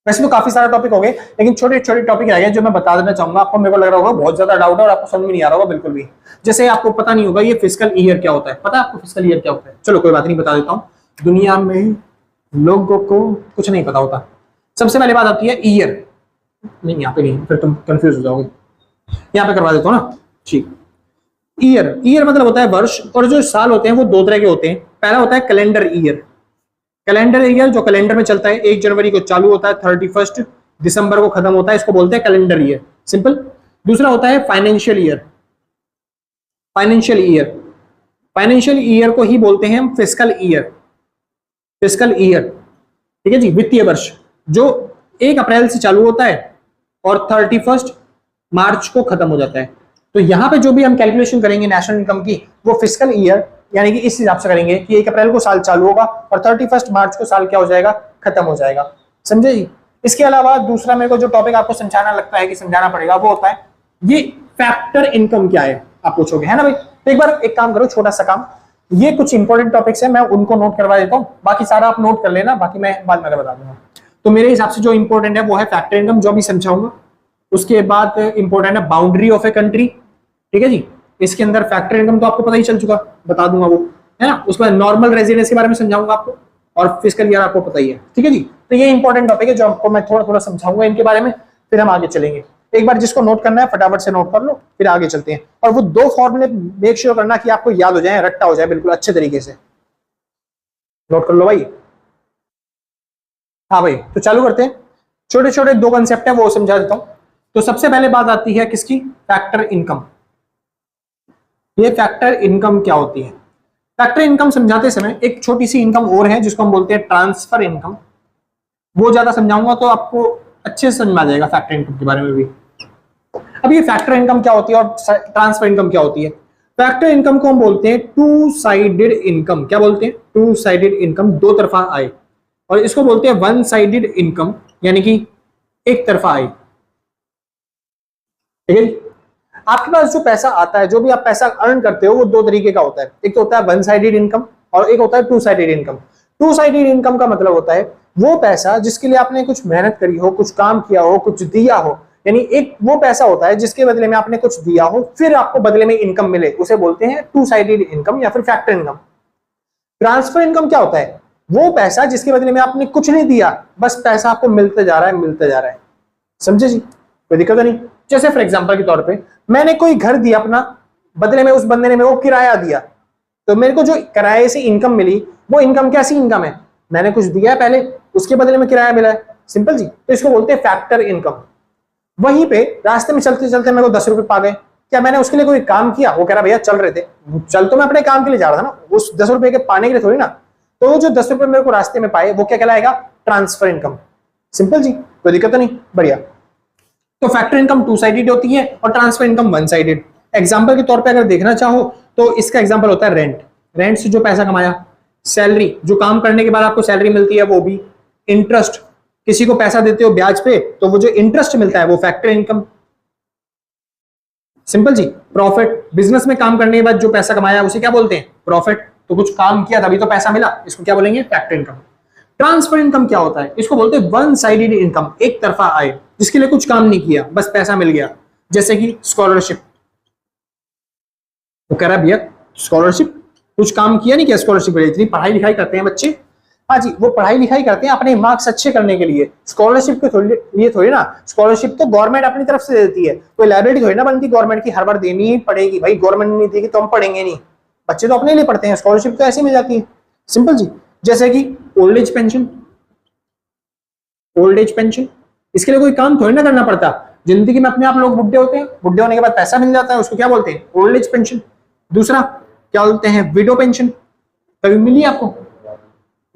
वैसे तो काफी सारे टॉपिक हो गए, लेकिन छोटे छोटे टॉपिक रह गए जो मैं बता देना चाहूंगा आपको। मेरे को लग रहा होगा बहुत ज्यादा डाउट है और आपको समझ में नहीं आ रहा होगा बिल्कुल भी। जैसे आपको पता नहीं होगा ये फिस्कल ईयर क्या होता है, पता है आपको फिस्कल ईयर क्या होता है? चलो कोई बात नहीं, बता देता हूँ। दुनिया में लोगों को कुछ नहीं पता होता। सबसे पहले बात आती है ईयर, नहीं यहाँ पे नहीं, फिर तुम कंफ्यूज हो जाओगे, यहाँ पे करवा देता हूँ ना। ठीक, ईयर, ईयर मतलब होता है वर्ष, और जो साल होते हैं वो 2 तरह के होते हैं। पहला होता है कैलेंडर ईयर, कैलेंडर ईयर जो कैलेंडर में चलता है, 1 जनवरी को चालू होता है, 31 दिसंबर को खत्म होता है, इसको बोलते हैं कैलेंडर ईयर, सिंपल। दूसरा होता है financial year, financial year, financial year को ही बोलते हैं हम फिस्कल ईयर, फिस्कल ईयर, ठीक है जी, वित्तीय वर्ष, जो 1 अप्रैल से चालू होता है और 31 मार्च को खत्म हो जाता है। तो यहाँ पे जो भी हम कैलकुलेशन करेंगे नेशनल इनकम की, वो फिस्कल ईयर यानी कि इस हिसाब से करेंगे कि 1 अप्रैल को साल चालू होगा और 31 मार्च को साल क्या हो जाएगा, खत्म हो जाएगा, समझे जी। इसके अलावा दूसरा मेरे को जो टॉपिक आपको समझाना लगता है कि समझाना पड़ेगा, वो होता है ये फैक्टर इनकम क्या है, आप पूछोगे है ना भाई। तो एक बार एक काम करो, छोटा सा काम, ये कुछ इंपॉर्टेंट टॉपिक्स है, मैं उनको नोट करवा देता हूँ, बाकी सारा आप नोट कर लेना, बाकी मैं बाद में बता दूंगा। तो मेरे हिसाब से जो इंपॉर्टेंट है वो है फैक्टर इनकम, जो भी समझाऊंगा। उसके बाद इंपॉर्टेंट है बाउंड्री ऑफ ए कंट्री, ठीक है जी, इसके अंदर फैक्टर इनकम तो आपको पता ही चल चुका, बता दूंगा वो, है ना। उसके बाद नॉर्मल रेजिडेंस के बारे में समझाऊंगा आपको, और फिस्कल ईयर आपको पता ही है, ठीक है जी। तो ये इंपॉर्टेंट टॉपिक है जो आपको मैं थोड़ा थोड़ा समझाऊंगा इनके बारे में, फिर हम आगे चलेंगे। एक बार जिसको नोट करना है फटाफट से नोट कर लो, फिर आगे चलते हैं। और वो 2 फॉर्मूले मेक श्योर करना कि आपको याद हो जाए, रट्टा हो जाए बिल्कुल अच्छे तरीके से, नोट कर लो भाई। हाँ भाई, तो चालू करते हैं। छोटे छोटे 2 कंसेप्ट है वो समझा देता हूं। तो सबसे पहले बात आती है किसकी, फैक्टर इनकम। ये फैक्टर इनकम क्या होती है? फैक्टर इनकम समझाते समय एक छोटी सी इनकम और है जिसको हम बोलते हैं ट्रांसफर इनकम, वो ज्यादा समझाऊंगा तो आपको अच्छे से समझ में आ जाएगा फैक्टर इनकम के बारे में भी। अब ये फैक्टर इनकम क्या होती है और ट्रांसफर इनकम क्या होती है? फैक्टर इनकम को हम बोलते हैं 2 साइडेड इनकम। क्या बोलते हैं? 2 साइडेड इनकम, 2 तरफा आय। और इसको बोलते हैं 1 साइडेड इनकम, यानी कि एक तरफा आय, ठीक है। आपके पास जो पैसा आता है, जो भी आप पैसा अर्न करते हो, वो 2 तरीके का होता है। एक तो होता है 1 साइडेड इनकम और एक होता है 2 साइडेड इनकम। 2 साइडेड इनकम का मतलब होता है वो पैसा जिसके लिए आपने कुछ मेहनत करी हो, कुछ काम किया हो, कुछ दिया हो, यानी एक वो पैसा होता है जिसके बदले में आपने कुछ दिया हो, फिर आपको बदले में इनकम मिले, उसे बोलते हैं 2 साइडेड इनकम या फिर फैक्टर इनकम। ट्रांसफर इनकम क्या होता है? वो पैसा जिसके बदले में आपने कुछ नहीं दिया, बस पैसा आपको मिलते जा रहा है, मिलते जा रहा है, समझे जी, कोई दिक्कत नहीं। जैसे फॉर एग्जांपल के तौर पे मैंने कोई घर दिया अपना, बदले में उस बंदे ने मेरे को किराया दिया, तो मेरे को जो किराए से इनकम मिली, वो इनकम कैसी इनकम है? मैंने कुछ दिया है पहले, उसके बदले में किराया मिला है, सिंपल जी। तो इसको बोलते हैं फैक्टर इनकम। वहीं पे रास्ते में चलते चलते मेरे को 10 रुपए पा गए, क्या मैंने उसके लिए कोई काम किया? वो कह रहा भैया चल रहे थे, चल तो मैं अपने काम के लिए जा रहा था ना, उस 10 रुपए के पाने के लिए थोड़ी ना। तो जो 10 रुपए मेरे को रास्ते में पाए वो क्या कहलाएगा? Transfer income. सिंपल जी, कोई दिक्कत तो नहीं, बढ़िया। तो फैक्टर इनकम टू साइडेड होती है और transfer income one sided. Example के तौर पर अगर देखना चाहो तो इसका एग्जाम्पल होता है रेंट। रेंट से जो पैसा कमाया, सैलरी जो काम करने के बाद आपको सैलरी मिलती है वो भी, इंटरेस्ट किसी को पैसा देते हो ब्याज पे तो वो जो इंटरेस्ट मिलता है वो फैक्टर इनकम। सिंपल जी। प्रॉफिट, बिजनेस में काम करने के बाद जो पैसा कमाया उसे क्या बोलते हैं? प्रॉफिट। तो कुछ काम किया तभी तो पैसा मिला, इसको क्या बोलेंगे? Factor income. ट्रांसफर इनकम क्या होता है? इसको बोलते हैं वन साइडेड इनकम, एक तरफा आय, जिसके लिए कुछ काम नहीं किया बस पैसा मिल गया। जैसे कि स्कॉलरशिप। वो कह रहा है भैया स्कॉलरशिप, कुछ काम किया नहीं, क्या स्कॉलरशिप मिली? इतनी पढ़ाई लिखाई करते हैं बच्चे, हाँ जी, वो पढ़ाई लिखाई करते हैं अपने मार्क्स अच्छे करने के लिए। स्कॉलरशिप के लिए थोड़ी ना, स्कॉलरशिप तो गवर्नमेंट अपनी तरफ से देती है, कोई लाइबिलिटी थोड़ी ना बनती गवर्नमेंट की, हर बार देनी ही पड़ेगी। भाई गवर्नमेंट नहीं देगी तो हम पढ़ेंगे नहीं, बच्चे तो अपने लिए पढ़ते हैं, स्कॉलरशिप तो ऐसे मिल जाती है। सिंपल जी। जैसे कि old age pension. Old age pension, इसके लिए कोई काम थोड़ी ना करना पड़ता, जिंदगी में अपने आप लोग बुढ़े होते हैं, बुढ़े होने के बाद पैसा मिल जाता है, उसको क्या बोलते हैं? Old age pension. दूसरा क्या बोलते हैं? Window pension. कभी मिली आपको?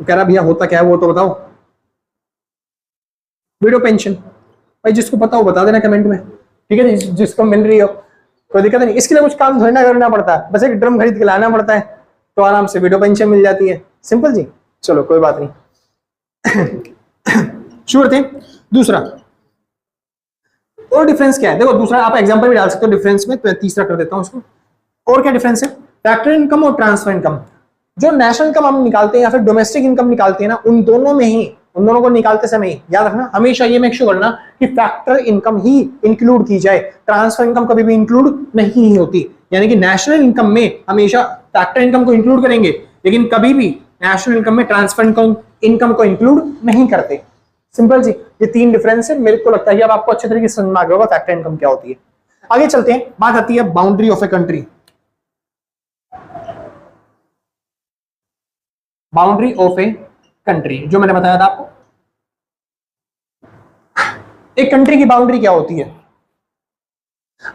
तो कह रहा भैया होता क्या है वो तो बताओ। विडो पेंशन, भाई जिसको पता हो बता देना कमेंट में, ठीक है जी, जिसको मिल रही हो कोई दिक्कत नहीं। इसके लिए कुछ काम थोड़ी ना करना पड़ता, बस एक ड्रम खरीद के लाना पड़ता है तो आराम से विडो पेंशन मिल जाती है। सिंपल जी। चलो कोई बात नहीं। शुरू करते हैं। दूसरा और डिफरेंस क्या है? देखो दूसरा आप एग्जांपल भी डाल सकते हो डिफरेंस में, तो तीसरा कर देता हूं उसको। और क्या डिफरेंस है फैक्टर इनकम और ट्रांसफर इनकम? जो नेशनल इनकम हम निकालते हैं या फिर डोमेस्टिक इनकम निकालते हैं ना, उन दोनों को निकालते समय याद रखना, हमेशा ये मेक श्योर करना कि फैक्टर इनकम ही इंक्लूड की जाए, ट्रांसफर इनकम कभी भी इंक्लूड नहीं होती। यानी कि नेशनल इनकम में हमेशा फैक्टर इनकम को इंक्लूड करेंगे, लेकिन कभी भी नेशनल इनकम में ट्रांसफर इनकम को इंक्लूड नहीं करते। सिंपल जी। ये तीन डिफरेंस है, मेरे को लगता है अब आपको अच्छे तरीके से समझ में आ गया होगा फैक्टर इनकम क्या होती है। आगे चलते हैं, बात आती है boundary of a country. Boundary of a country, जो मैंने बताया था आपको, एक कंट्री की बाउंड्री क्या होती है?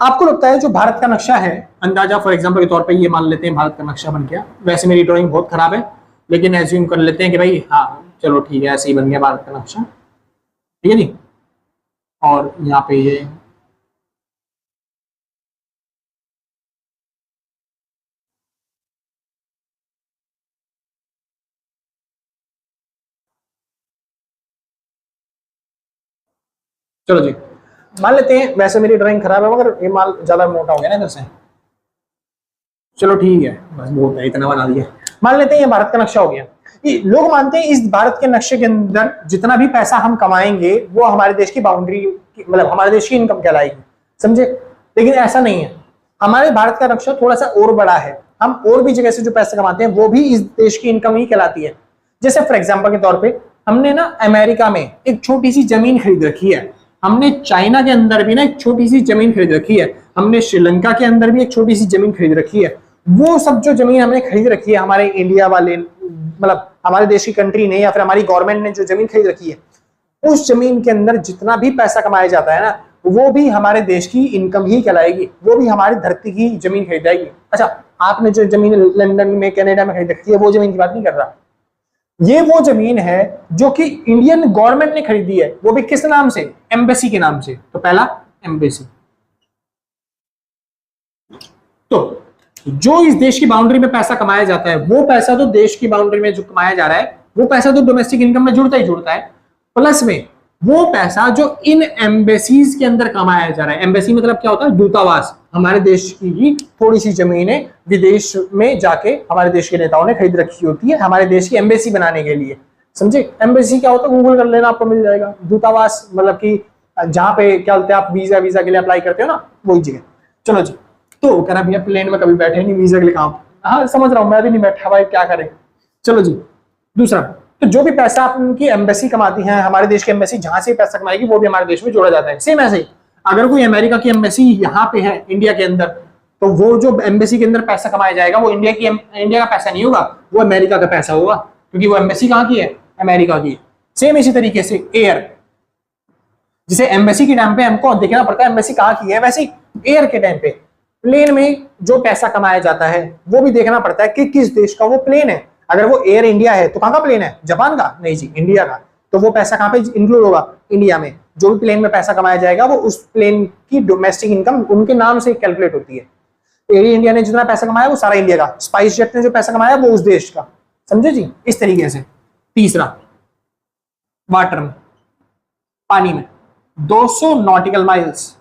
आपको लगता है जो भारत का नक्शा है, अंदाजा फॉर एग्जांपल के तौर पे ये मान लेते हैं भारत का नक्शा बन गया। वैसे मेरी ड्राइंग बहुत खराब है, लेकिन एज्यूम कर लेते हैं कि भाई हाँ चलो ठीक है, ऐसे ही बन गया भारत का नक्शा, ठीक है जी। और यहाँ पे ये चलो जी, मान लेते हैं, वैसे मेरी ड्राइंग खराब है मगर ये माल ज्यादा मोटा हो गया ना इधर से, चलो ठीक है बस बहुत है, इतना बना दिया। मान लेते हैं ये भारत का नक्शा हो गया। ये लोग मानते हैं इस भारत के नक्शे के अंदर जितना भी पैसा हम कमाएंगे वो हमारे देश की बाउंड्री, मतलब हमारे देश की इनकम कहलाएगी, समझे? लेकिन ऐसा नहीं है, हमारे भारत का नक्शा थोड़ा सा और बड़ा है, हम और भी जगह से जो पैसे कमाते हैं वो भी इस देश की इनकम ही कहलाती है। जैसे फॉर एग्जाम्पल के तौर पर हमने ना अमेरिका में एक छोटी सी जमीन खरीद रखी है, हमने चाइना के अंदर भी ना एक छोटी सी जमीन खरीद रखी है, हमने श्रीलंका के अंदर भी एक छोटी सी जमीन खरीद रखी है। वो सब जो जमीन हमने खरीद रखी है, हमारे इंडिया वाले, मतलब हमारे देश की कंट्री ने या फिर हमारी गवर्नमेंट ने जो जमीन खरीद रखी है, उस जमीन के अंदर जितना भी पैसा कमाया जाता है ना, वो भी हमारे देश की इनकम ही कहलाएगी, वो भी हमारी धरती की जमीन खरीदाएगी। अच्छा, आपने जो जमीन लंदन में, कनाडा में खरीद रखी है, वो जमीन की बात नहीं कर रहा, ये वो जमीन है जो कि इंडियन गवर्नमेंट ने खरीदी है, वो भी किस नाम से? एम्बेसी के नाम से। तो पहला एम्बेसी। तो जो इस देश की बाउंड्री में पैसा कमाया जाता है, वो पैसा तो देश की बाउंड्री में जो कमाया जा रहा है, वो पैसा तो डोमेस्टिक इनकम में जुड़ता ही जुड़ता है, प्लस में वो पैसा जो इन एम्बेसीज के अंदर कमाया जा रहा है। एम्बेसी मतलब क्या होता है? दूतावास। हमारे देश की थोड़ी सी जमीनें विदेश में जाके हमारे देश के नेताओं ने खरीद रखी होती है हमारे देश की एम्बेसी बनाने के लिए, समझे? एम्बेसी क्या होता है? गूगल कर लेना, आपको मिल जाएगा। दूतावास मतलब कि जहां पे क्या बोलते हैं, आप वीजा के लिए अप्लाई करते हो ना, वही जगह। चलो जी। तो कह रहा भैया प्लेन में कभी बैठे नहीं, वीजा के लिए काम, हाँ समझ रहा हूँ, मैं भी नहीं बैठा भाई, क्या करें। चलो जी। दूसरा, तो जो भी पैसा आपकी एम्बेसी कमाती है, हमारे देश की एम्बेसी जहां से पैसा कमाएगी वो भी हमारे देश में जोड़ा जाता है। सेम ऐसे ही अगर कोई अमेरिका की एम्बेसी यहाँ पे है इंडिया के अंदर, तो वो जो एम्बेसी के अंदर पैसा कमाया जाएगा वो इंडिया का पैसा नहीं होगा, वो अमेरिका का पैसा होगा, क्योंकि वो एम्बेसी कहाँ की है? अमेरिका की। सेम इसी तरीके से एयर, जिसे एम्बेसी के टाइम पे हमको देखना पड़ता है एम्बेसी कहाँ की है, वैसे एयर के टाइम पे प्लेन में जो पैसा कमाया जाता है वो भी देखना पड़ता है कि किस देश का वो प्लेन है। अगर वो एयर इंडिया है तो कहाँ का प्लेन है? जापान का? नहीं जी, इंडिया का। तो वो पैसा कहाँ पे इंक्लूड होगा? इंडिया में। जो भी प्लेन में पैसा कमाया जाएगा वो उस प्लेन की डोमेस्टिक इनकम उनके नाम से कैलकुलेट होती है। एयर इंडिया ने जितना पैसा कमाया वो सारा इंडिया का, स्पाइस जेट ने जो पैसा कमाया वो उस देश का। समझे जी? इस तरीके से। तीसरा, वाटर में, पानी में 200 नॉटिकल माइल्स,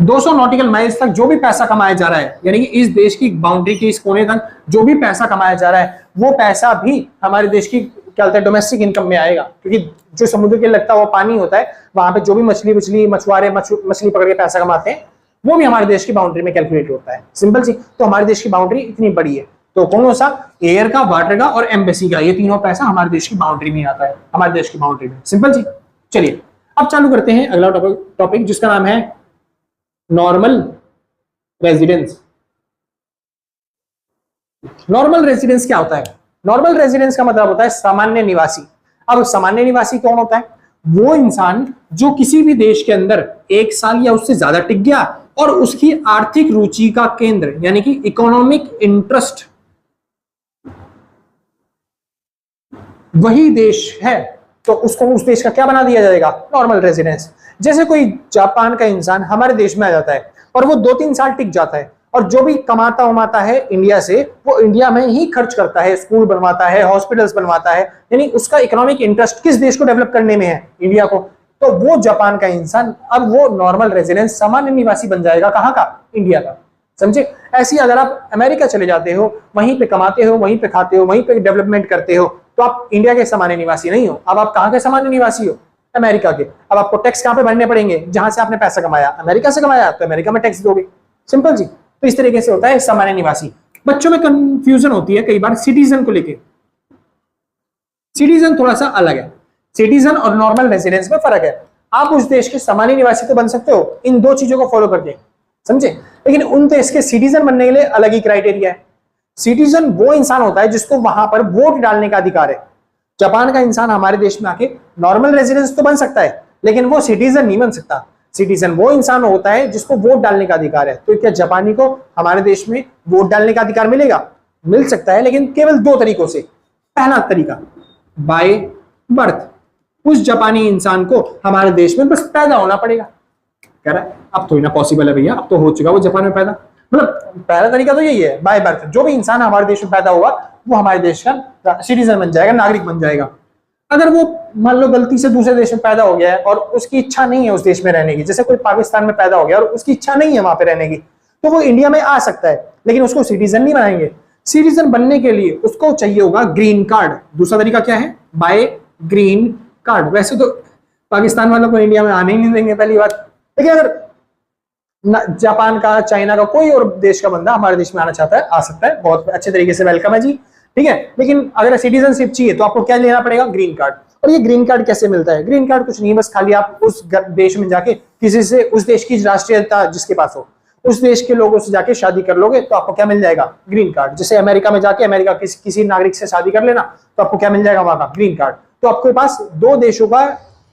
200 नॉटिकल माइल्स तक जो भी पैसा कमाया जा रहा है, यानी कि इस देश की बाउंड्री के इस कोने तक जो भी पैसा कमाया जा रहा है वो पैसा भी हमारे देश की क्या होता है डोमेस्टिक इनकम में आएगा। क्योंकि जो समुद्र के लगता हुआ पानी होता है वहां पे जो भी मछुआरे मछली पकड़ के पैसा कमाते हैं वो भी हमारे देश की बाउंड्री में कैलकुलेट होता है। सिंपल सी। तो हमारे देश की बाउंड्री इतनी बड़ी है, तो कौन सा? एयर का, वाटर का और एम्बेसी का, ये तीनों पैसा हमारे देश की बाउंड्री में आता है, हमारे देश की बाउंड्री में। सिंपल जी। चलिए अब चालू करते हैं अगला टॉपिक जिसका नाम है नॉर्मल रेजिडेंस। नॉर्मल रेजिडेंस क्या होता है? नॉर्मल रेजिडेंस का मतलब होता है सामान्य निवासी। अब सामान्य निवासी कौन होता है? वो इंसान जो किसी भी देश के अंदर 1 साल या उससे ज्यादा टिक गया और उसकी आर्थिक रुचि का केंद्र यानी कि इकोनॉमिक इंटरेस्ट वही देश है, तो उसको उस देश का क्या बना दिया जाएगा? Normal residence. जैसे कोई जापान का इंसान हमारे देश में आ जाता है और वो 2-3 साल टिक जाता है और जो भी कमाता उमाता है इंडिया से वो इंडिया में ही खर्च करता है, स्कूल बनवाता है, हॉस्पिटल्स बनवाता है, यानी उसका इकोनॉमिक इंटरेस्ट किस देश को डेवलप करने में है? इंडिया को। तो वो जापान का इंसान अब वो नॉर्मल रेजिडेंस सामान्य निवासी बन जाएगा। कहाँ का? इंडिया का। समझे? ऐसी अगर आप अमेरिका चले जाते हो, वहीं पे कमाते हो, वहीं पे खाते हो, वहीं पे डेवलपमेंट करते हो, तो आप इंडिया के सामान्य निवासी नहीं हो। अब आप कहाँ के सामान्य निवासी हो? अमेरिका के। अब आपको टैक्स कहाँ पे भरने पड़ेंगे? जहां से आपने पैसा कमाया, अमेरिका से कमाया तो अमेरिका में टैक्स दोगे। सिंपल जी। तो इस तरीके से होता है सामान्य निवासी। बच्चों में कंफ्यूजन होती है कई बार सिटीजन को लेके। सिटीजन थोड़ा सा अलग है, सिटीजन और नॉर्मल रेजिडेंस में फर्क है। आप उस देश के सामान्य निवासी तो बन सकते हो इन 2 चीजों को फॉलो करके, समझे? लेकिन उन देश के सिटीजन बनने के लिए अलग ही क्राइटेरिया है। सिटीजन वो इंसान होता है जिसको वहां पर वोट डालने का अधिकार है। जापान का इंसान हमारे देश में आके नॉर्मल रेजिडेंस तो बन सकता है लेकिन वो सिटीजन नहीं बन सकता। सिटीजन वो इंसान होता है जिसको वोट डालने का अधिकार है। तो क्या जापानी को हमारे देश में वोट डालने का अधिकार मिलेगा? मिल सकता है, लेकिन केवल 2 तरीकों से। पहला तरीका बाय बर्थ, उस जापानी इंसान को हमारे देश में बस पैदा होना पड़ेगा। कह रहा है अब तो ना पॉसिबल है भैया, अब तो हो चुका वो जापान में पैदा। मतलब पहला तरीका तो यही है, बाय बर्थ। जो भी इंसान हमारे देश में पैदा हुआ वो हमारे देश का सिटीजन बन जाएगा, नागरिक बन जाएगा। अगर वो मान लो गलती से दूसरे देश में पैदा हो गया है और उसकी इच्छा नहीं है उस देश में रहने की, जैसे कोई पाकिस्तान में पैदा हो गया और उसकी इच्छा नहीं है वहां पे रहने की, तो वो इंडिया में आ सकता है, लेकिन उसको सिटीजन नहीं बनाएंगे। सिटीजन बनने के लिए उसको चाहिए होगा ग्रीन कार्ड। दूसरा तरीका क्या है? By green card. वैसे तो पाकिस्तान वालों को इंडिया में आने ही नहीं देंगे, पहली बात। लेकिन अगर जापान का, चाइना का, कोई और देश का बंदा हमारे देश में आना चाहता है, आ सकता है, बहुत अच्छे तरीके से वेलकम है जी, ठीक है। लेकिन अगर सिटीजनशिप चाहिए तो आपको क्या लेना पड़ेगा? Green card. और ये ग्रीन कार्ड कैसे मिलता है? ग्रीन कार्ड कुछ नहीं, बस खाली आप उस देश में जाके किसी से, उस देश की राष्ट्रीयता जिसके पास हो, उस देश के लोगों से जाके शादी कर लोगे तो आपको क्या मिल जाएगा? Green card. जैसे अमेरिका में जाके अमेरिका किसी नागरिक से शादी कर लेना तो आपको क्या मिल जाएगा? वहां का ग्रीन कार्ड। तो आपके पास 2 देशों का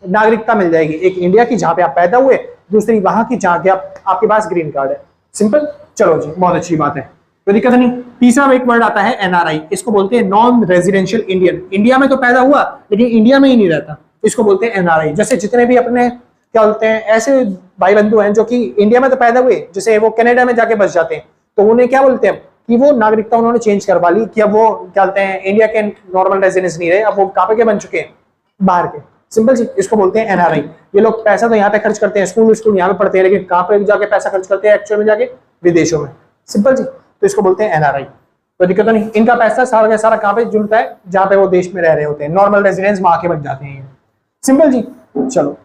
नागरिकता मिल जाएगी, एक इंडिया की जहां पे आप पैदा हुए, दूसरी वहां की जहां के आपके पास ग्रीन कार्ड है। सिंपल। चलो जी, बहुत अच्छी बात है, कोई दिक्कत नहीं। तीसरा एक वर्ड आता है एनआरआई। इसको बोलते हैं नॉन रेजिडेंशियल इंडियन। इंडिया में तो पैदा हुआ लेकिन इंडिया में ही नहीं रहता, इसको बोलते हैं एनआरआई। जैसे जितने भी अपने क्या बोलते हैं ऐसे भाई बंधु हैं जो कि इंडिया में तो पैदा हुए, जैसे वो कनाडा में जाके बस जाते हैं, तो उन्हें क्या बोलते हैं कि वो नागरिकता उन्होंने चेंज करवा ली कि अब वो क्या बोलते हैं इंडिया के नॉर्मल रेजिडेंस नहीं रहे, अब वो कहाँ के बन चुके हैं? बाहर के। सिंपल जी। इसको बोलते हैं एनआरआई। ये लोग पैसा तो यहाँ पे खर्च करते हैं, स्कूल यहाँ पे पढ़ते हैं, लेकिन कहाँ पे जाके पैसा खर्च करते हैं एक्चुअल में? जाके विदेशों में। सिंपल जी। तो इसको बोलते हैं एनआरआई। तो दिक्कत नहीं, इनका पैसा सारा का सारा कहाँ पे जुड़ता है? जहाँ पे वो देश में रह रहे होते हैं, नॉर्मल रेजिडेंस वहां के बन जाते हैं। सिंपल जी। चलो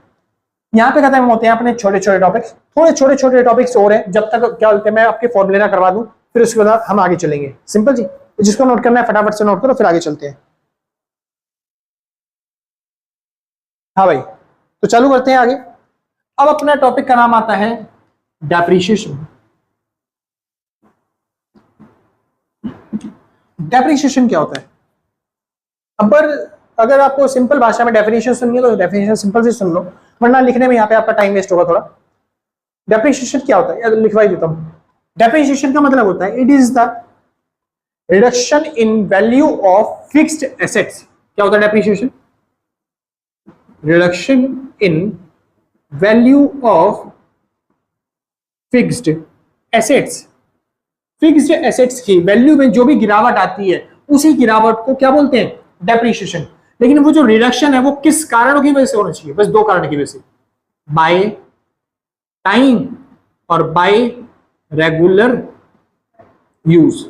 यहाँ पे खत्म होते हैं अपने छोटे छोटे टॉपिक्स। थोड़े छोटे छोटे टॉपिक्स और हैं, जब तक क्या बोलते हैं मैं आपके फॉर्मूला करवा दूं, फिर उसके बाद हम आगे चलेंगे। सिंपल जी। जिसको नोट करना है फटाफट से नोट करो, फिर आगे चलते हैं। हाँ भाई, तो चालू करते हैं आगे। अब अपना टॉपिक का नाम आता है डेप्रिसिएशन। डेप्रिसिएशन क्या होता है? अब अगर आपको सिंपल भाषा में डेफिनेशन सुननी है तो डेफिनेशन सिंपल से सुन लो, वरना लिखने में यहाँ पे आपका टाइम वेस्ट होगा थोड़ा। डेप्रिसिएशन क्या होता है, लिखवाई देता हूं। डेप्रिसिएशन का मतलब होता है it is the reduction in value of fixed assets. क्या होता है depreciation? Reduction in value of fixed assets. Fixed assets की वैल्यू में जो भी गिरावट आती है उसी गिरावट को क्या बोलते हैं? डेप्रिसिएशन। लेकिन वो जो रिडक्शन है वो किस कारणों की वजह से होना चाहिए? बस दो कारण की वजह से, बाय टाइम और बाय रेगुलर यूज।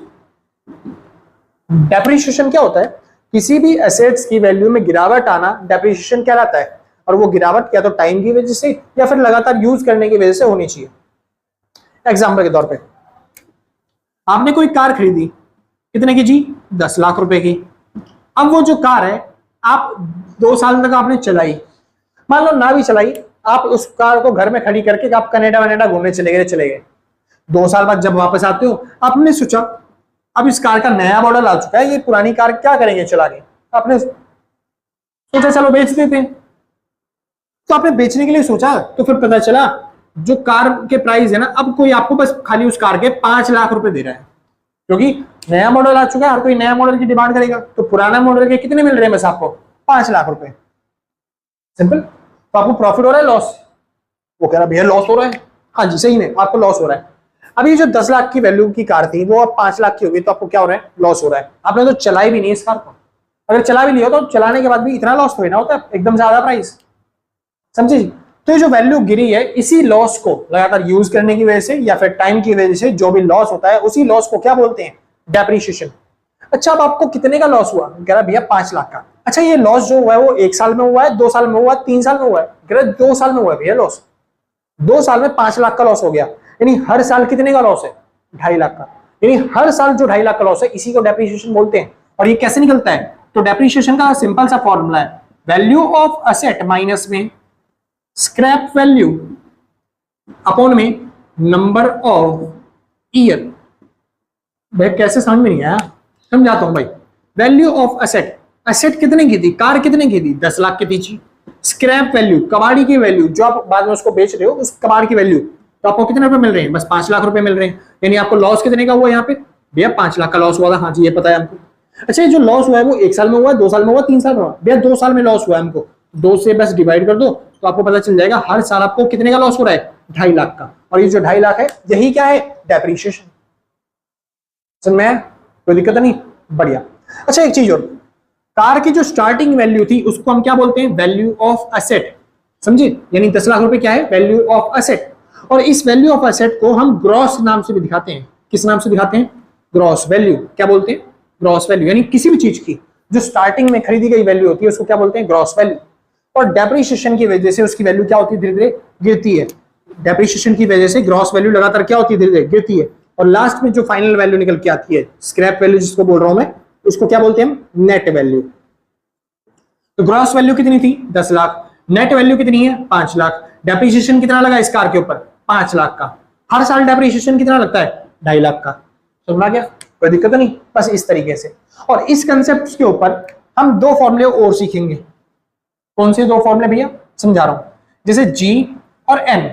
डेप्रिसिएशन क्या होता है? किसी भी एसेट्स की वैल्यू में गिरावट आना डेप्रिसिएशन कहलाता है, और वो गिरावट या तो टाइम की वजह से या फिर लगातार यूज करने की वजह से होनी चाहिए। एग्जाम्पल के तौर पे, आपने कोई कार खरीदी, कितने की जी? 10 लाख रुपए की। अब वो जो कार है आप 2 साल तक आपने चलाई, मान लो ना भी चलाई, आप उस कार को घर में खड़ी करके आप कनाडा घूमने चले गए। 2 साल बाद जब वापस आते हो, आपने सोचा अब इस कार का नया मॉडल आ चुका है, ये पुरानी कार क्या करेंगे चला के, आपने सोचा चलो बेच देते हैं। तो आपने बेचने के लिए सोचा, तो फिर पता चला जो कार के प्राइस है ना, अब कोई आपको बस खाली उस कार के 5 लाख रुपए दे रहा है, क्योंकि नया मॉडल आ चुका है, हर कोई नया मॉडल की डिमांड करेगा। तो पुराना मॉडल के कितने मिल रहे हैं बस आपको? 5 लाख रुपए। सिंपल। तो आपको प्रॉफिट हो रहा है, लॉस? वो कह रहा भैया लॉस हो रहा है। हाँ जी सही में आपको लॉस हो रहा है। अभी जो 10 लाख की वैल्यू की कार थी वो अब 5 लाख की होगी, तो आपको क्या हो रहा है? लॉस हो रहा है। आपने तो चलाई भी नहीं इस कार को, अगर चला भी लिया तो चलाने के बाद भी इतना लॉस थोड़ी ना होता है, एकदम ज्यादा प्राइस, समझे? तो ये जो वैल्यू गिरी है, इसी लॉस को लगातार यूज करने की वजह से या फिर टाइम की वजह से जो भी लॉस होता है, उसी लॉस को क्या बोलते हैं? डेप्रिसिएशन। अच्छा, अब आपको कितने का लॉस हुआ? कह रहा भैया 5 लाख का। अच्छा, ये लॉस जो हुआ है वो 1 साल में हुआ है, 2 साल में हुआ है, 3 साल में हुआ है? कह रहा 2 साल में हुआ है भैया लॉस। 2 साल में 5 लाख का लॉस हो गया, यानी हर साल कितने का लॉस है? 2.5 लाख का। यानी हर साल जो 2.5 लाख का लॉस है, इसी को डेप्रिसिएशन बोलते हैं। और ये कैसे निकलता है? तो डेप्रिसिएशन का सिंपल सा फॉर्मूला है, वैल्यू ऑफ असेट माइनस में स्क्रैप वैल्यू अपॉन में नंबर ऑफ ईयर। भाई कैसे समझ में नहीं आया? समझाता हूं भाई। वैल्यू ऑफ असेट, असेट कितने की थी? कार कितने की थी? 10 लाख की थी जी। स्क्रैप वैल्यू, कबाड़ी की वैल्यू, जो आप बाद में उसको बेच रहे हो, उस कबाड़ की वैल्यू, तो आपको कितने रुपए मिल रहे हैं? बस 5 लाख रुपए मिल रहे हैं। यानी आपको लॉस कितने का हुआ यहाँ पे? भैया 5 लाख का लॉस हुआ था। हाँ जी ये पता है हमको। अच्छा, ये जो लॉस हुआ है वो 1 साल में हुआ, 2 साल में हुआ, 3 साल में हुआ? भैया 2 साल में लॉस हुआ है हमको। 2 से बस डिवाइड कर दो तो आपको पता चल जाएगा हर साल आपको कितने का लॉस हो रहा है? 2.5 लाख का। और ये जो 2.5 लाख है, यही क्या है? डेप्रिसिएशन। समझ में? कोई दिक्कत नहीं? बढ़िया। अच्छा, एक चीज और, कार की जो स्टार्टिंग वैल्यू थी उसको हम क्या बोलते हैं? Value of asset. समझे? यानी 10 लाख रुपए क्या है? Value of asset. और इस वैल्यू ऑफ असेट को हम ग्रॉस नाम से भी दिखाते हैं। किस नाम से दिखाते हैं? Gross value. क्या बोलते हैं? Gross value. यानी किसी भी चीज की जो स्टार्टिंग में खरीदी गई वैल्यू होती है उसको क्या बोलते हैं? Gross value. और डेप्रिसिएशन की वजह से उसकी वैल्यू क्या होती है? धीरे धीरे गिरती है। डेप्रिसिएशन की वजह से ग्रॉस वैल्यू लगातार क्या होती है? धीरे धीरे गिरती है। और लास्ट में जो फाइनल वैल्यू निकल के आती है, स्क्रैप वैल्यू जिसको बोल रहा हूं मैं, उसको क्या बोलते हैं हम? Net value. तो ग्रॉस वैल्यू कितनी थी? 10 लाख। नेट वैल्यू कितनी है? 5 लाख। डेप्रिसिएशन कितना लगा इस कार के ऊपर? 5 लाख का। हर साल डेप्रिसिएशन कितना लगता है? 2.5 लाख का। समझा क्या? कोई दिक्कत नहीं? बस इस तरीके से। और इस कंसेप्ट के ऊपर हम 2 फॉर्मूले और सीखेंगे। कौन से 2 फॉर्मूले भैया? समझा रहा हूं। जैसे जी और एन।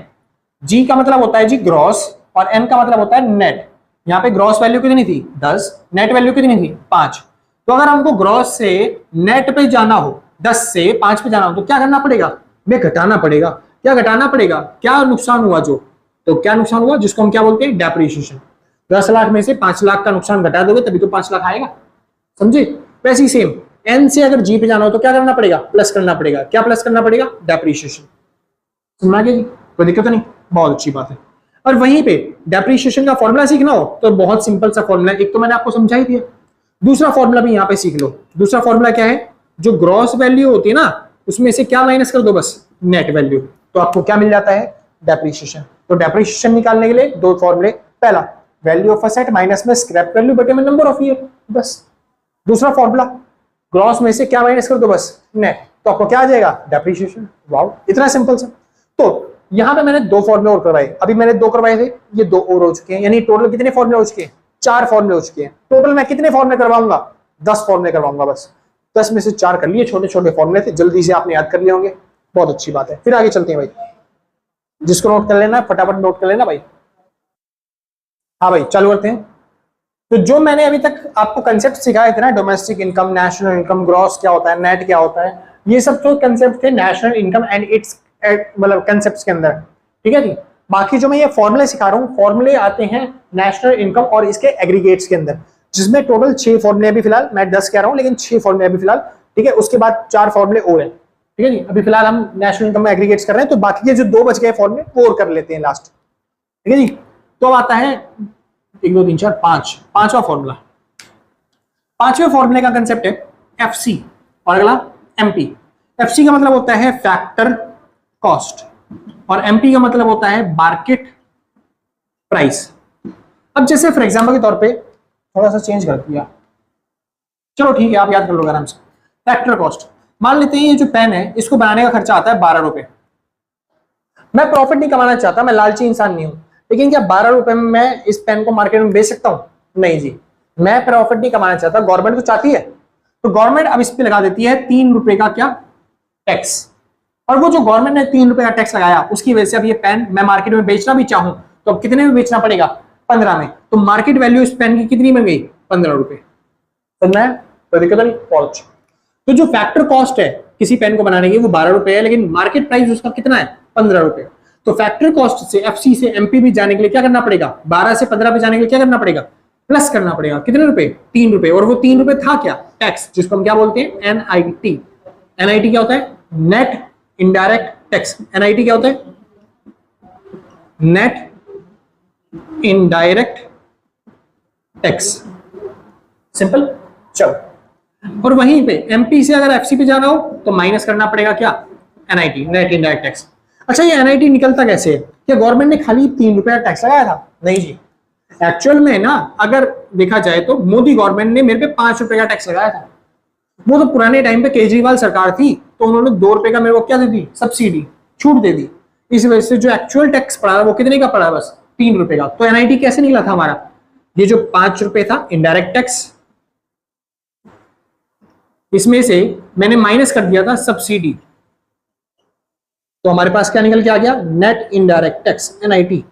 जी का मतलब होता है जी ग्रॉस, और एन का मतलब होता है नेट। यहाँ पे ग्रॉस वैल्यू कितनी थी? 10। नेट वैल्यू कितनी थी? 5। तो अगर हमको ग्रॉस से नेट पे जाना हो, 10 से 5 पे जाना हो, तो क्या करना पड़ेगा? हमें घटाना पड़ेगा। क्या घटाना पड़ेगा? क्या नुकसान हुआ जो, तो क्या नुकसान हुआ जिसको हम क्या बोलते हैं? डेप्रिसिएशन। 10 लाख में से 5 लाख का नुकसान घटा दोगे तभी तो 5 लाख आएगा। समझे? वैसे ही सेम एन से अगर जी पे जाना हो तो क्या करना पड़ेगा? प्लस करना पड़ेगा। क्या प्लस करना पड़ेगा? डेप्रिसिएशन। समझ गया जी? कोई दिक्कत नहीं? बहुत अच्छी बात है। और वहीं पे डेप्रिसिएशन का फॉर्मूला सीखना हो तो बहुत सिंपल सा फॉर्मूला, एक तो मैंने आपको समझा ही दिया, दूसरा फॉर्मूला भी यहाँ पे सीख लो। दूसरा फॉर्मूला क्या है? जो ग्रॉस वैल्यू होती है ना, उसमें से क्या माइनस कर दो? बस नेट वैल्यू। तो आपको क्या मिल जाता है? डेप्रिसिएशन। तो डेप्रिसिएशन निकालने के लिए 2 फॉर्मूले, पहला वैल्यू ऑफ असेट माइनस में स्क्रैप वैल्यू बटे में नंबर ऑफ ईयर, बस। दूसरा फॉर्मूला ग्रॉस में से क्या माइनस कर दो? बस नेट। तो आपको क्या आ जाएगा? डेप्रिसिएशन। वाओ, इतना सिंपल सा। तो यहां पे मैंने 2 फॉर्मूले और करवाए, अभी मैंने 2 करवाए थे, ये 2 और हो चुके हैं, यानी टोटल कितने फॉर्मूले हो चुके हैं? 4 फॉर्मूले हो चुके हैं। टोटल मैं कितने फॉर्मूले करवाऊंगा? 10 फॉर्मूले करवाऊंगा बस। 10 में से 4 कर लिए, छोटे छोटे फॉर्मूले थे, जल्दी से आपने याद कर लिए होंगे। बहुत अच्छी बात है। फिर आगे चलते हैं भाई। जिसको नोट कर लेना फटाफट नोट कर लेना भाई। हाँ भाई चालू करते हैं। तो जो मैंने अभी तक आपको कंसेप्ट सिखाए थे ना, domestic income, national income, gross क्या होता है, नेट क्या होता है, ये सब तो कंसेप्ट थे नेशनल इनकम एंड इट्स मतलब कंसेप्ट के अंदर, ठीक है जी। बाकी जो मैं ये फॉर्मूले सिखा रहा हूँ, फॉर्मूले आते हैं नेशनल इनकम और इसके एग्रीगेट्स के अंदर, जिसमें टोटल 6 फॉर्मूले अभी फिलहाल, मैं 10 कह रहा हूँ लेकिन 6 फॉर्मूले अभी फिलहाल, ठीक है। उसके बाद 4 फॉर्मूले और हैं, ठीक है जी। अभी फिलहाल हम नेशनल इनकम में एग्रीगेट्स कर रहे हैं, तो बाकी के जो 2 बच गए फॉर्मूले वो और कर लेते हैं लास्ट, ठीक है जी। तो अब आता है 1 2 3 4 5, पांचवा फॉर्मूला। पांचवें फॉर्मूले का कंसेप्ट है एफसी और अगला एमपी। एफसी का मतलब होता है फैक्टर कॉस्ट और एमपी का मतलब होता है मार्केट प्राइस। अब जैसे फॉर एग्जांपल के तौर पे थोड़ा सा चेंज कर दिया, चलो ठीक है, आप याद कर लो आराम से। फैक्टर कॉस्ट, मान लेते हैं ये जो पेन है इसको बनाने का खर्चा आता है 12 रुपए। मैं प्रॉफिट नहीं कमाना चाहता, मैं लालची इंसान नहीं हूं, लेकिन क्या 12 रुपए में मैं इस पेन को मार्केट में बेच सकता हूं? नहीं जी, मैं प्रॉफिट नहीं कमाना चाहता, गवर्नमेंट तो चाहती है, तो गवर्नमेंट अब इस पे लगा देती है 3 रुपए का क्या, टैक्स। और वो जो गवर्नमेंट ने 3 रुपए का टैक्स लगाया उसकी वजह से अब ये पेन मैं मार्केट में बेचना भी चाहूं तो अब कितने में बेचना पड़ेगा? 15 में। तो मार्केट वैल्यू इस पेन की कितनी बन गई? 15 रुपए। समझना है? तो दिक्कत नहीं, पहुंच। तो जो फैक्टर कॉस्ट है किसी पेन को बनाने की वो 12 रुपए है, लेकिन मार्केट प्राइस उसका कितना है? 15 रुपए। तो फैक्टर कॉस्ट से एफसी से एमपी भी जाने के लिए क्या करना पड़ेगा? 12 से 15 पे जाने के लिए क्या करना पड़ेगा? प्लस करना पड़ेगा। कितने रुपए? 3 रुपए। और वो 3 रुपए था क्या? टैक्स, जिसको हम क्या बोलते हैं? एनआईटी। एनआईटी क्या होता है? Net indirect tax. एनआईटी क्या होता है? Net indirect tax. सिंपल। चलो, और वहीं पे एमपी से अगर एफसी पे जाना हो तो माइनस करना पड़ेगा क्या? NIT, net indirect tax. अच्छा, ये एनआईटी निकलता कैसे है? क्या गवर्नमेंट ने खाली 3 रुपए का टैक्स लगाया था? नहीं जी, एक्चुअल में ना अगर देखा जाए तो मोदी गवर्नमेंट ने मेरे पे 5 रुपए का टैक्स लगाया था। वो तो पुराने टाइम पे केजरीवाल सरकार थी तो उन्होंने 2 रुपए का मेरे को क्या दे दी? सब्सिडी, छूट दे दी। इस वजह से जो एक्चुअल टैक्स पड़ा वो कितने का पड़ा? बस 3 रुपए का। तो एनआईटी कैसे निकला था हमारा? ये जो 5 रुपए था इनडायरेक्ट टैक्स, इसमें से मैंने माइनस कर दिया था सब्सिडी, तो हमारे पास क्या निकल के आ गया? Net indirect tax, NIT.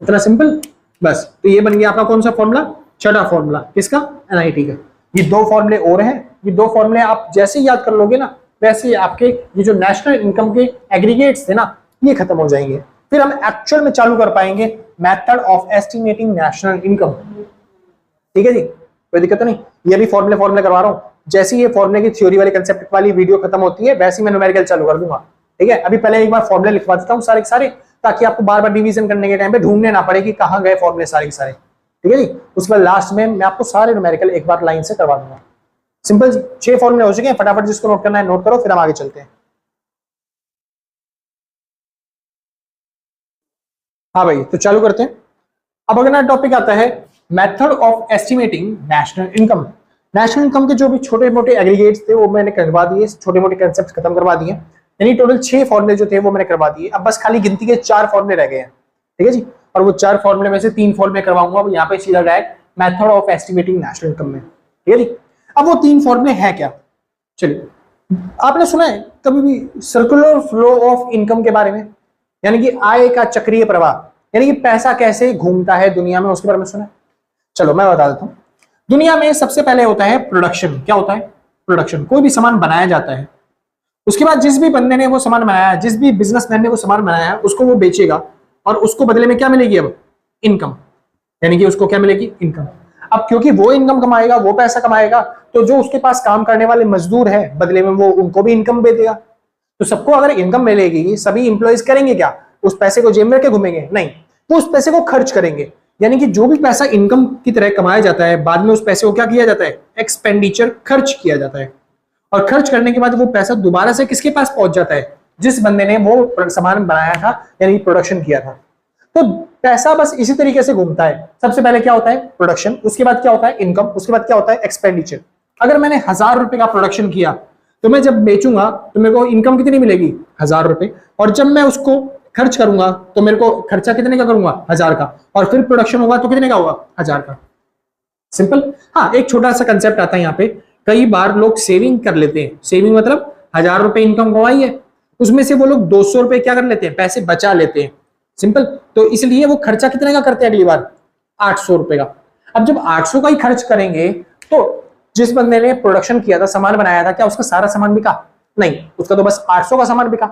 इतना सिंपल बस। तो ये बन गया आपका कौन सा फॉर्मूला? छठा फॉर्मूला। किसका? एनआईटी का। ये 2 फॉर्मूले और हैं, ये 2 फॉर्मूले आप जैसे ही याद कर लोगे ना वैसे आपके ये जो नेशनल इनकम के एग्रीगेट्स थे ना ये खत्म हो जाएंगे। फिर हम एक्चुअल में चालू कर पाएंगे method of estimating national income. ठीक है जी, कोई दिक्कत नहीं। ये भी फॉर्मूले करवा रहा हूं। जैसे ये फॉर्मूले की थ्योरी वाली कंसेप्ट वाली वीडियो खत्म होती है वैसे ही मैं न्यूमेरिकल चालू कर दूंगा। ठीक है, अभी पहले एक बार फॉर्मूले लिखवा देता हूं सारे के सारे, ताकि आपको बार बार डिवीजन करने के टाइम पे ढूंढने ना पड़े कि कहां गए फॉर्मूले सारे के सारे। ठीक है जी, उसके बाद लास्ट में मैं आपको सारे न्यूमेरिकल एक बार लाइन से करवा दूंगा। सिंपल जी, 6 फॉर्मूले हो चुके हैं। फटाफट जिसको नोट करना है नोट करो, फिर हम आगे चलते हैं। हाँ भाई, तो चालू करते हैं। अब अगला टॉपिक आता है method of estimating national income. National income के जो भी छोटे मोटे एग्रीगेट्स थे वो मैंने करवा दिए, छोटे मोटे कंसेप्ट खत्म करवा दिए, यानी टोटल 6 फॉर्मूले जो थे वो मैंने करवा दिए। अब बस खाली गिनती के 4 फॉर्मूले रह गए हैं। ठीक है जी, और वो 4 फॉर्मूले में से 3 फॉर्मूले करवाऊंगा यहाँ पे सीधा direct method of estimating national income में। ठीक है जी, अब वो 3 फॉर्मूले हैं क्या? चलिए, आपने सुना है कभी भी सर्कुलर फ्लो ऑफ इनकम के बारे में, यानी कि आय का चक्रीय प्रवाह, यानी कि पैसा कैसे घूमता है दुनिया में, उसके बारे में सुना है? चलो मैं बता देता हूं। दुनिया में सबसे पहले होता है प्रोडक्शन। क्या होता है? प्रोडक्शन। कोई भी सामान बनाया जाता है, उसके बाद जिस भी बंदे ने वो सामान बनाया, जिस भी बिजनेसमैन ने वो सामान बनाया उसको वो बेचेगा और उसको बदले में क्या मिलेगी? अब इनकम, यानी कि उसको क्या मिलेगी? इनकम। अब क्योंकि वो इनकम कमाएगा, वो पैसा कमाएगा, तो जो उसके पास काम करने वाले मजदूर हैं बदले में वो उनको भी इनकम दे देगा। तो सबको अगर इनकम मिलेगी, सभी इंप्लॉइज करेंगे क्या? उस पैसे को जेब में रखे घूमेंगे? नहीं, वो उस पैसे को खर्च करेंगे। यानी कि जो भी पैसा इनकम की तरह कमाया जाता है बाद में उस पैसे को क्या किया जाता है? एक्सपेंडिचर, खर्च किया जाता है। और खर्च करने के बाद वो पैसा दोबारा से किसके पास पहुंच जाता है? जिस बंदे ने वो सामान बनाया था, यानी प्रोडक्शन किया था। तो पैसा बस इसी तरीके से घूमता है। सबसे पहले क्या होता है? प्रोडक्शन, उसके बाद क्या होता है? इनकम, उसके बाद क्या होता है? एक्सपेंडिचर। अगर मैंने 1000 रुपए का प्रोडक्शन किया तो मैं जब बेचूंगा तो मेरे को इनकम कितनी मिलेगी? 1000 रुपए। और जब मैं उसको खर्च करूंगा तो मेरे को खर्चा कितने का करूंगा? 1000 का। और फिर प्रोडक्शन होगा तो कितने का होगा? 1000 का। सिंपल। हाँ, एक छोटा सा कंसेप्ट आता है यहाँ पे। कई बार लोग सेविंग कर लेते हैं। सेविंग मतलब 1000 रुपए इनकम कमाई है, उसमें से वो लोग 200 रुपए क्या कर लेते हैं, पैसे बचा लेते हैं, सिंपल। तो इसलिए वो खर्चा कितने का करते हैं अगली बार, 800 रुपए का। अब जब 800 का ही खर्च करेंगे तो जिस बंदे ने प्रोडक्शन किया था, सामान बनाया था, क्या उसका सारा सामान बिका? नहीं, उसका तो बस 800 का सामान बिका।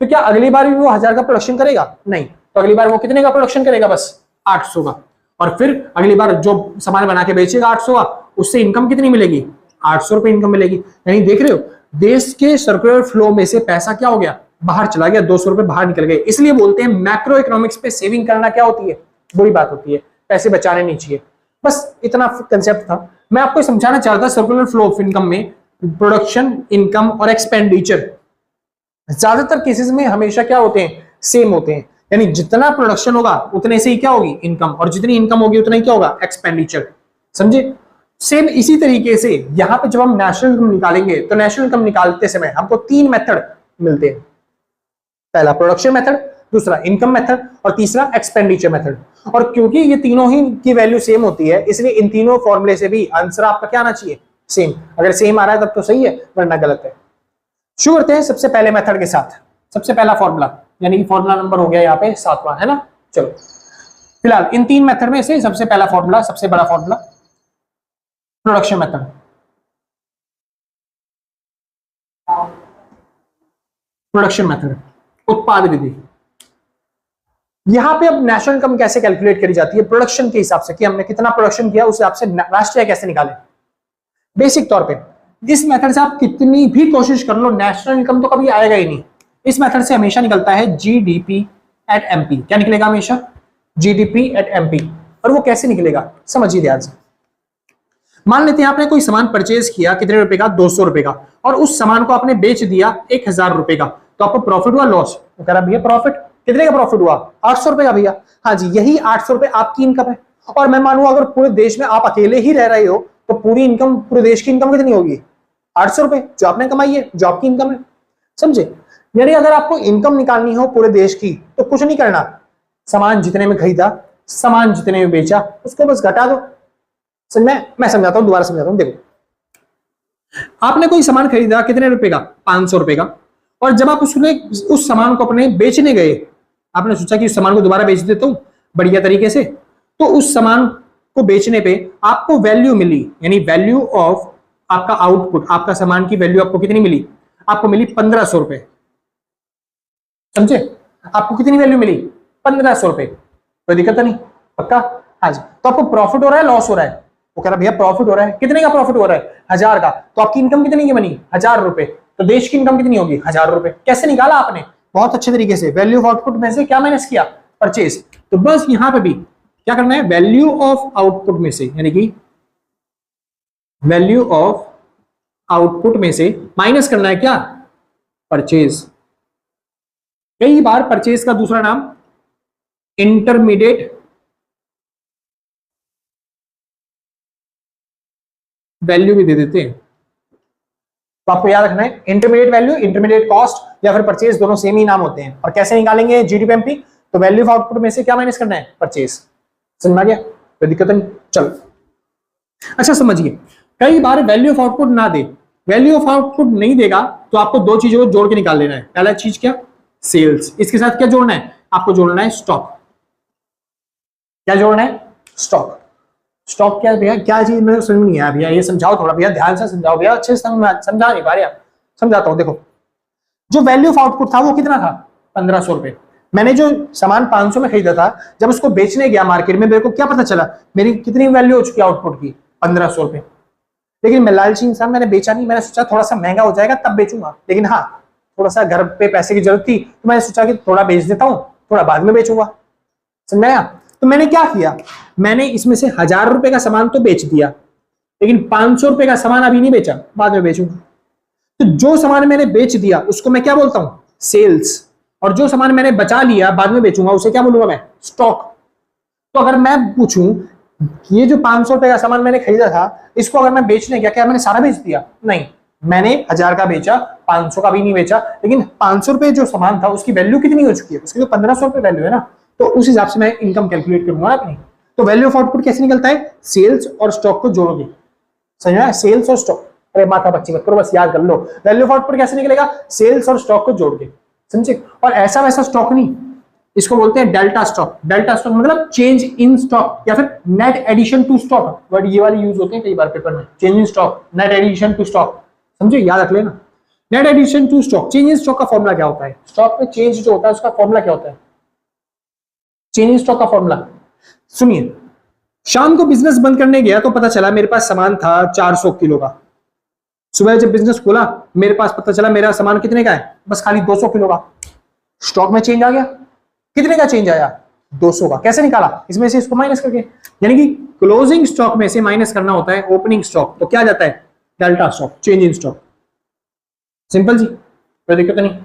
तो क्या अगली बार भी वो 1000 का प्रोडक्शन करेगा? नहीं। तो अगली बार वो कितने का प्रोडक्शन करेगा? बस 800 का। और फिर अगली बार जो सामान बना के बेचेगा 800 का, उससे इनकम कितनी मिलेगी? 800 रुपए इनकम मिलेगी। यानी देख रहे हो, देश के सर्कुलर फ्लो में से पैसा क्या हो गया, बाहर चला गया, 200 रुपए बाहर निकल गए। इसलिए बोलते हैं मैक्रो इकोनॉमिक्स पे सेविंग करना क्या होती है, बुरी बात होती है, पैसे बचाने नहीं चाहिए। बस इतना कंसेप्ट था, मैं आपको समझाना चाहता था। सर्कुलर फ्लो ऑफ इनकम में प्रोडक्शन, इनकम और एक्सपेंडिचर ज्यादातर केसेस में हमेशा क्या होते हैं, सेम होते हैं। यानी जितना प्रोडक्शन होगा उतने से ही क्या होगी, इनकम, और जितनी इनकम होगी उतना ही क्या होगा, एक्सपेंडिचर। समझे? सेम इसी तरीके से यहां पे जब हम नेशनल इनकम निकालेंगे तो नेशनल इनकम निकालते समय हमको 3 मेथड मिलते हैं। पहला प्रोडक्शन मेथड, दूसरा इनकम मेथड और तीसरा एक्सपेंडिचर मेथड। और क्योंकि ये तीनों ही की वैल्यू सेम होती है, इसलिए इन तीनों फॉर्मूले से भी आंसर आपका क्या आना चाहिए, सेम। अगर सेम आ रहा है तब तो सही है, वरना गलत है। शुरू करते हैं सबसे पहले मेथड के साथ। सबसे पहला फॉर्मूला, यानी कि फॉर्मूला नंबर हो गया यहाँ पे 7वां, है ना। चलो, फिलहाल इन 3 मेथड में से सबसे पहला फॉर्मूला, सबसे बड़ा formula, production method. Production method, उत्पाद विधि। यहां पे अब नेशनल इनकम कैसे कैलकुलेट करी जाती है, प्रोडक्शन के हिसाब से, कि हमने कितना प्रोडक्शन किया उस हिसाब से राष्ट्रीय कैसे निकाले। बेसिक तौर पे इस मेथड से आप कितनी भी कोशिश कर लो, नेशनल इनकम तो कभी आएगा ही नहीं। इस मेथड से हमेशा निकलता है जीडीपी एट एमपी। क्या निकलेगा हमेशा? GDP at MP. और वो कैसे निकलेगा, समझिए ध्यान से। मान लेते हैं आपने कोई सामान परचेज किया, कितने रुपए का, 200 रुपए का, और उस सामान को आपने बेच दिया 1000 रुपए का, तो आपको प्रॉफिट हुआ, लॉस? वो कह रहा भैया प्रॉफिट, कितने का प्रॉफिट हुआ, 800 रुपए का। भैया हाँ जी, यही 800 रुपए आपकी इनकम है। और मैं मानूं अगर पूरे देश में आप अकेले ही रह रहे हो तो पूरी इनकम, पूरे देश की इनकम कितनी होगी, 800 रुपए, जो आपने कमाई है, जो आपकी इनकम है। समझे? यानी अगर आपको इनकम निकालनी हो पूरे देश की तो कुछ नहीं करना, सामान जितने में खरीदा, सामान जितने में बेचा, उसको बस घटा दो। समझ में? मैं समझाता हूं, दोबारा समझाता हूं। देखो, आपने कोई सामान खरीदा कितने रुपए का, 500 रुपए का, और जब आप उस सामान को अपने बेचने गए, आपने सोचा कि उस सामान को दोबारा बेच देता हूं बढ़िया तरीके से, तो उस सामान को बेचने पे आपको वैल्यू मिली, यानी वैल्यू ऑफ आपका आउटपुट, आपका सामान की वैल्यू आपको कितनी मिली, आपको मिली 1500 रुपए। समझे? आपको कितनी वैल्यू मिली, 1500 रुपए। कोई दिक्कत नहीं, पक्का? हाँ जी। तो आपको प्रॉफिट हो रहा है, लॉस हो रहा है? वो कह रहा भैया प्रॉफिट हो रहा है। कितने का प्रॉफिट हो रहा है, 1000 का। तो आपकी इनकम कितनी की बनी, 1000 रुपए। तो देश की इनकम कितनी होगी, 1000 रुपए। कैसे निकाला आपने, बहुत अच्छे तरीके से। वैल्यू ऑफ आउटपुट में से क्या माइनस किया, परचेज। तो बस यहां पे भी क्या करना है, वैल्यू ऑफ आउटपुट में से, यानी कि वैल्यू ऑफ आउटपुट में से माइनस करना है क्या, परचेज। कई बार परचेज का दूसरा नाम इंटरमीडिएट वैल्यू भी दे देते हैं। तो आपको याद रखना है, इंटरमीडिएट वैल्यू, इंटरमीडिएट कॉस्ट या फिर परचेज, दोनों सेम ही नाम होते हैं। और कैसे निकालेंगे जीडीपी एमपी, तो वैल्यू ऑफ आउटपुट में से क्या माइनस करना है, परचेज। समझ में आ गया? कोई दिक्कत नहीं। चलो, अच्छा समझिए, कई बार वैल्यू ऑफ आउटपुट ना दे, वैल्यू ऑफ आउटपुट नहीं देगा तो आपको 2 चीजों को जोड़ के निकाल लेना है। पहला चीज क्या, सेल्स। इसके साथ क्या जोड़ना है, आपको जोड़ना है स्टॉक। क्या जोड़ना है, स्टॉक। स्टॉक क्या है भैया, क्या चीज, मेरे समझ नहीं आया भैया, ये समझाओ थोड़ा भैया, ध्यान से समझाओ भैया, अच्छे से समझा नहीं पा रहे आप। समझाता हूं। देखो, जो वैल्यू ऑफ आउटपुट था वो कितना था, 1500 रुपए। मैंने जो सामान 500 में खरीदा था, जब उसको बेचने गया मार्केट में, मेरे को क्या पता चला मेरी कितनी वैल्यू हो चुकी है आउटपुट की, 1500 रुपए। लेकिन मैं लालची इंसान, मैंने बेचा नहीं, मैंने सोचा थोड़ा सा महंगा हो जाएगा तब बेचूंगा। लेकिन हाँ, थोड़ा सा घर पे पैसे की जरूरत थी तो मैंने सोचा कि थोड़ा बेच देता हूँ, थोड़ा बाद में बेचूंगा। समझ आया? तो मैंने क्या किया, मैंने इसमें से 1000 रुपए का सामान तो बेच दिया, लेकिन 500 रुपए का सामान अभी नहीं बेचा, बाद में बेचूंगा। तो जो सामान मैंने बेच दिया उसको मैं क्या बोलता हूं, सेल्स। और जो सामान मैंने बचा लिया बाद में बेचूंगा उसे क्या बोलूंगा मैं, स्टॉक। तो अगर मैं पूछूं ये जो 500 रुपए का सामान मैंने खरीदा था, इसको अगर मैं बेचने गया, क्या मैंने सारा बेच दिया? नहीं, मैंने 1000 का बेचा, 500 का भी नहीं बेचा। लेकिन 500 रुपए जो सामान था उसकी वैल्यू कितनी हो चुकी है, उसकी तो 1500 रुपए वैल्यू है ना। तो उस हिसाब से मैं इनकम कैलकुलेट करूंगा अपनी। तो वैल्यू ऑफ आउटपुट कैसे निकलता है, सेल्स और स्टॉक को जोड़ोगे। समझ में? सेल्स और स्टॉक, अरे माथा बच्ची मत करो, बस याद कर लो। वैल्यू ऑफ आउटपुट कैसे निकलेगा, सेल्स और स्टॉक को जोड़ के। समझे। और ऐसा वैसा स्टॉक नहीं, इसको बोलते हैं डेल्टा स्टॉक। डेल्टा स्टॉक मतलब चेंज इन स्टॉक या फिर net addition to stock, word ये वाले यूज होते हैं कई बार पेपर में। Change in stock, net addition to stock, समझे, याद रख लेना। Net addition to stock, change in stock का फॉर्मूला क्या होता है, स्टॉक में चेंज जो होता है उसका फॉर्मूला क्या होता है, चेंज इन स्टॉक का फॉर्मूला सुनिए। शाम को बिजनेस बंद करने गया तो पता चला मेरे पास सामान था 400 किलो का। सुबह जब बिजनेस खोला मेरे पास पता चला मेरा सामान कितने का है, बस खाली 200 किलो का। स्टॉक में चेंज आ गया, कितने का चेंज आया, 200 का। कैसे निकाला, इसमें से इसको माइनस करके, यानी कि क्लोजिंग स्टॉक में से माइनस करना होता है ओपनिंग स्टॉक, तो क्या जाता है delta stock, change in stock. Simple जी, कोई दिक्कत नहीं।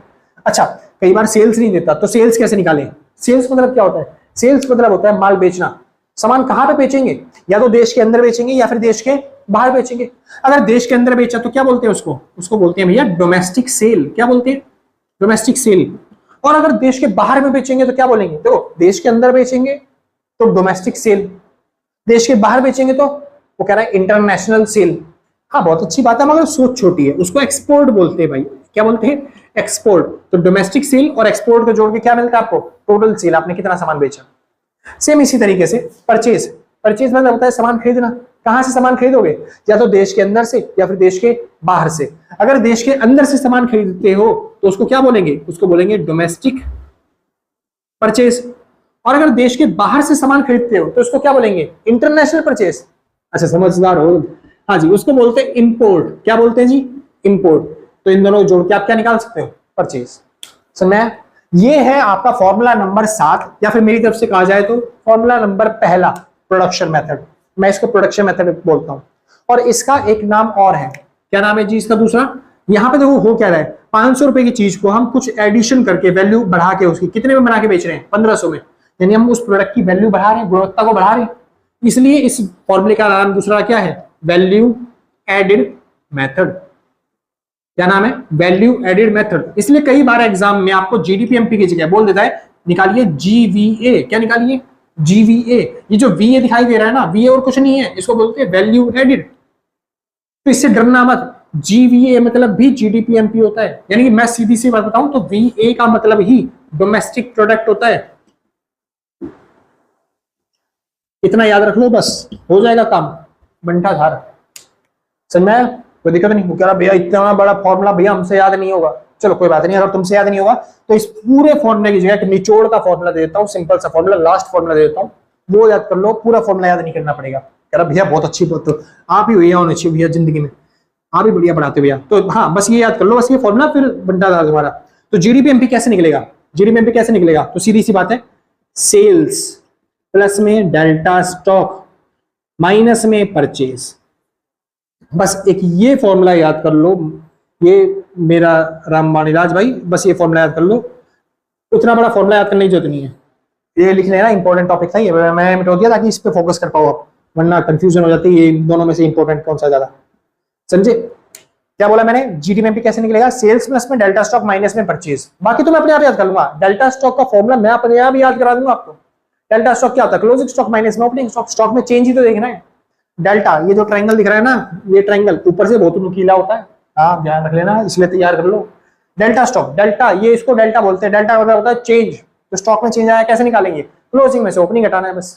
अच्छा, कई बार सेल्स नहीं देता तो सेल्स कैसे निकालें, सेल्स मतलब क्या होता है, सेल्स मतलब होता है माल बेचना। सामान कहां पे बेचेंगे, या तो देश के अंदर बेचेंगे या फिर देश के बाहर बेचेंगे। अगर देश के अंदर बेचा तो क्या बोलते हैं उसको, उसको बोलते हैं भैया डोमेस्टिक सेल। क्या बोलते हैं, डोमेस्टिक सेल। और अगर देश के बाहर में बेचेंगे तो क्या बोलेंगे, तो देश के अंदर बेचेंगे तो डोमेस्टिक सेल, देश के बाहर बेचेंगे तो वो कह रहा है इंटरनेशनल सेल। हाँ बहुत अच्छी बात है मगर सोच छोटी है, उसको एक्सपोर्ट बोलते हैं भाई। क्या बोलते हैं, एक्सपोर्ट। तो डोमेस्टिक सेल और एक्सपोर्ट को जोड़ के क्या मिलता है आपको, टोटल सेल, आपने कितना सामान बेचा। सेम इसी तरीके से परचेज, परचेज मतलब होता है सामान खरीदना। कहां से सामान खरीदोगे, या तो देश के अंदर से या फिर देश के बाहर से। अगर देश के अंदर से सामान खरीदते हो तो उसको क्या बोलेंगे, उसको बोलेंगे डोमेस्टिक परचेज। और अगर देश के बाहर से सामान खरीदते हो तो उसको क्या बोलेंगे, इंटरनेशनल परचेज। अच्छा समझदार हो, हाँ जी, उसको बोलते हैं इंपोर्ट। क्या बोलते हैं जी, इंपोर्ट। तो इन दोनों को जोड़ के आप क्या निकाल सकते हो, परचेज। समझ, ये है आपका फॉर्मूला नंबर 7, या फिर मेरी तरफ से कहा जाए तो फॉर्मूला नंबर पहला, प्रोडक्शन मेथड। मैं इसको प्रोडक्शन मेथड बोलता हूं। और इसका एक नाम और है, क्या नाम है जी इसका दूसरा। यहां पे देखो हो क्या रहा है, 500 रुपए की चीज को हम कुछ एडिशन करके वैल्यू बढ़ा के उसकी कितने में बना के बेच रहे हैं, 1500 में। यानी हम उस प्रोडक्ट की वैल्यू बढ़ा रहे हैं, गुणवत्ता को बढ़ा रहे हैं। इसलिए इस फॉर्मूले का नाम दूसरा क्या है, वैल्यू एडेड मेथड। क्या नाम है, वैल्यू एडेड मेथड। इसलिए कई बार एग्जाम में आपको जीडीपीएमपी की जगह बोल देता है निकालिए जीवीए। क्या निकालिए, जीवीए। ये जो वीए दिखाई दे रहा है ना, वीए और कुछ नहीं है, इसको बोलते हैं वैल्यू एडेड। तो इससे डरना मत, जीवीए मतलब भी जीडीपीएमपी होता है। यानी कि मैं सीधी सी बात बताऊं तो वीए का मतलब ही डोमेस्टिक प्रोडक्ट होता है। इतना याद रख लो बस, हो जाएगा काम, बंटा धार। समझ में आया, कोई दिक्कत नहीं। वो कह रहा भैया इतना बड़ा फॉर्मूला भैया हमसे याद नहीं होगा। चलो कोई बात नहीं, अगर तुमसे याद नहीं होगा तो इस पूरे फॉर्मूले की जगह निचोड़ का फॉर्मूला दे देता हूँ, सिंपल सा फॉर्मूला, लास्ट फॉर्मूला दे देता हूँ, वो याद कर लो। पूरा फॉर्मूला याद नहीं करना पड़ेगा। कह रहा भैया बहुत अच्छी बात, तो आप ही भैया होने चाहिए भैया जिंदगी में, आप ही बढ़िया पढ़ाते भैया। तो हाँ बस ये याद कर लो, बस ये फॉर्मूला, फिर बंटा था तुम्हारा। तो जीडीपीएमपी कैसे निकलेगा, जीडीपीएमपी कैसे निकलेगा, तो सीधी सी बात है, सेल्स प्लस में डेल्टा स्टॉक माइनस में परचेज। बस एक ये फॉर्मूला याद कर लो, ये मेरा रामबाण इलाज भाई, बस ये फॉर्मूला याद कर लो। उतना बड़ा फॉर्मूला याद करने की जरूरत नहीं है, ये लिख लेना, इंपॉर्टेंट टॉपिक था ये, मैं मिटा दिया ताकि इस पे फोकस कर पाओ आप, वरना कंफ्यूजन हो जाती है ये दोनों में से इंपॉर्टेंट कौन सा ज्यादा। समझे क्या बोला मैंने, जीडीपीएमपी कैसे निकलेगा, सेल्स प्लस में डेल्टा स्टॉक माइनस में परचेज। बाकी तो मैं अपने आप याद कर लूंगा, डेल्टा स्टॉक का फॉर्मूला मैं अपने आप याद करा दूंगा आपको। डेल्टा स्टॉक क्या होता है, क्लोजिंग स्टॉक माइनस में ओपनिंग स्टॉक। स्टॉक में चेंज ही तो देखना है। डेल्टा, ये जो ट्रायंगल दिख रहा है ना, ये ट्रायंगल ऊपर से बहुत नुकीला होता है, आप ध्यान रख लेना, इसलिए तैयार कर लो। डेल्टा स्टॉक, डेल्टा ये इसको डेल्टा बोलते हैं। डेल्टा मतलब होता है चेंज, तो स्टॉक में चेंज आया कैसे निकालेंगे, क्लोजिंग में से ओपनिंग हटाना है बस।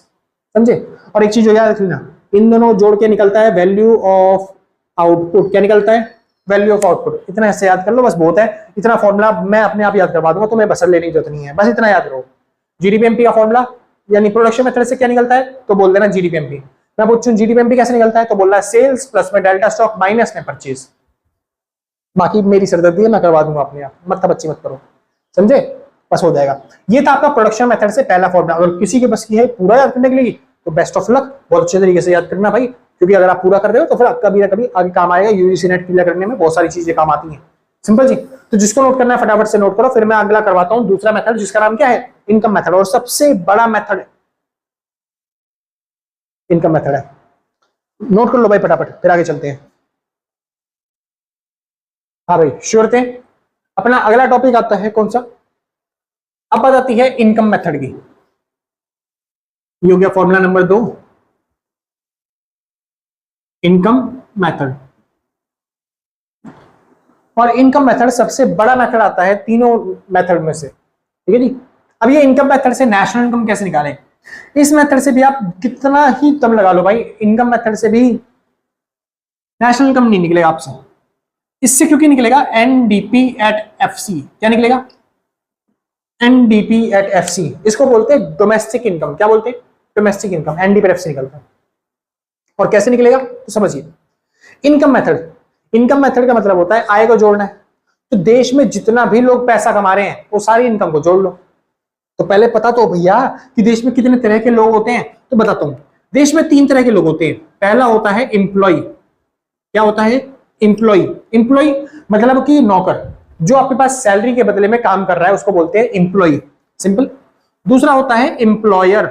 समझे। और एक चीज याद रख लेना, इन दोनों जोड़ के निकलता है वैल्यू ऑफ आउटपुट। क्या निकलता है, वैल्यू ऑफ आउटपुट। इतना ऐसे याद कर लो बस, बहुत है। इतना फॉर्मूला मैं अपने आप याद करवा दूंगा, तुम्हें बसर लेने की जरूरत नहीं है, बस इतना याद रहो। जीडीपीएमपी का फॉर्मूला यानी प्रोडक्शन मेथड से क्या निकलता है, तो बोल देना जीडीपीएमपी। मैं पूछूं जीडीपीएमपी कैसे निकलता है, तो बोल रहा है सेल्स प्लस में डेल्टा स्टॉक माइनस में परचेज। बाकी मेरी सरदर्दी है, मैं करवा दूंगा अपने आप, मत बच्ची मत करो। समझे, बस हो जाएगा। ये था आपका प्रोडक्शन मेथड से पहला फॉर्मूला। अगर किसी के बस की है पूरा याद करने के लिए तो बेस्ट ऑफ लक, बहुत अच्छे तरीके से याद करना भाई, क्योंकि अगर आप पूरा कर रहे हो तो फिर कभी ना कभी आगे काम आएगा। यूजीसी नेट क्लियर करने में बहुत सारी चीजें काम आती हैं। सिंपल जी। तो जिसको नोट करना है फटाफट से नोट करो, फिर मैं अगला करवाता हूं दूसरा मेथड, जिसका नाम क्या है, इनकम मेथड। और सबसे बड़ा मेथड इनकम मेथड है। नोट कर लो भाई फटाफट, फिर आगे चलते हैं। हाँ भाई श्योर थे। अपना अगला टॉपिक आता है कौन सा, अब बात आती है इनकम मेथड की। ये हो गया फॉर्मूला नंबर 2, इनकम मेथड। और इनकम मेथड सबसे बड़ा मेथड आता है तीनों मेथड में से, ठीक है जी। अब ये इनकम मेथड से नेशनल इनकम कैसे निकालें? इस मेथड से भी आप कितना ही दम लगा लो भाई, इनकम मेथड से भी नेशनल इनकम नहीं निकलेगा आपसे। इससे क्योंकि निकलेगा एनडीपी एट एफसी। क्या निकलेगा? NDP at FC. इसको बोलते हैं डोमेस्टिक इनकम। क्या बोलते हैं? Domestic income. NDP at FC निकलता है। और कैसे निकलेगा तो समझिए। इनकम मेथड, इनकम मेथड का मतलब होता है आय को जोड़ना है। तो देश में जितना भी लोग पैसा कमा रहे हैं वो सारी इनकम को जोड़ लो। तो पहले पता तो भैया कि देश में कितने तरह के लोग होते हैं, तो बताता हूं। देश में 3 तरह के लोग होते हैं। पहला होता है एम्प्लॉय। क्या होता है? एम्प्लॉय। एम्प्लॉय मतलब कि नौकर, जो आपके पास सैलरी के बदले में काम कर रहा है उसको बोलते हैं एम्प्लॉय, सिंपल। दूसरा होता है एम्प्लॉयर।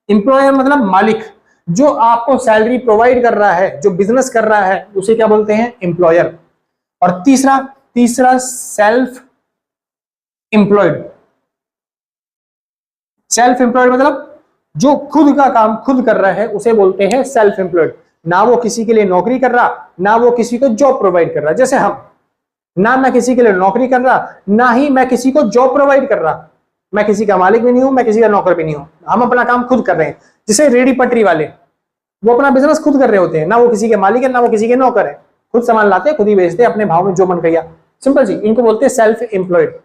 एम्प्लॉयर मतलब मालिक, जो आपको सैलरी प्रोवाइड कर रहा है, जो बिजनेस कर रहा है, उसे क्या बोलते हैं? एम्प्लॉयर। और तीसरा सेल्फ एम्प्लॉयड। सेल्फ एम्प्लॉयड मतलब जो खुद का काम खुद कर रहा है उसे बोलते हैं सेल्फ एम्प्लॉयड। ना वो किसी के लिए नौकरी कर रहा, ना वो किसी को जॉब प्रोवाइड कर रहा। जैसे हम, ना मैं किसी के लिए नौकरी कर रहा, ना ही मैं किसी को जॉब प्रोवाइड कर रहा। मैं किसी का मालिक भी नहीं हूं, मैं किसी का नौकर भी नहीं हूं। हम अपना काम खुद कर रहे हैं। जैसे रेडी पटरी वाले, वो अपना बिजनेस खुद कर रहे होते हैं, ना वो किसी के मालिक है, ना वो किसी के नौकर है। खुद सामान लाते हैं, खुद ही बेचते हैं, अपने भाव में जो मन किया। सिंपल जी, इनको बोलते हैं सेल्फ एम्प्लॉयड।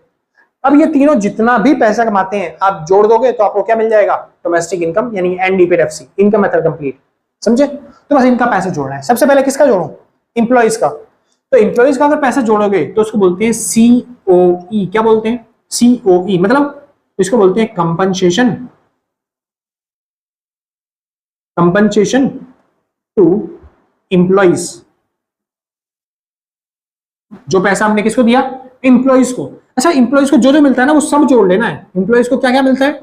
अब ये तीनों जितना भी पैसा कमाते हैं आप जोड़ दोगे तो आपको क्या मिल जाएगा? डोमेस्टिक इनकम, यानी NDP at FC. Income method complete, समझे? तो बस इनका पैसा जोड़ना है। सबसे पहले किसका जोड़ो? एम्प्लॉइज का। तो एम्प्लॉइज का अगर पैसा जोड़ोगे तो उसको बोलते हैं सीओई। क्या बोलते हैं? सीओई मतलब इसको बोलते हैं कंपनसेशन, कंपनसेशन टू एम्प्लॉइज। जो पैसा हमने किसको दिया? एम्प्लॉइज को। अच्छा, एम्प्लॉइज को जो जो मिलता है ना वो सब जोड़ लेना है। एम्प्लॉइज को क्या क्या मिलता है?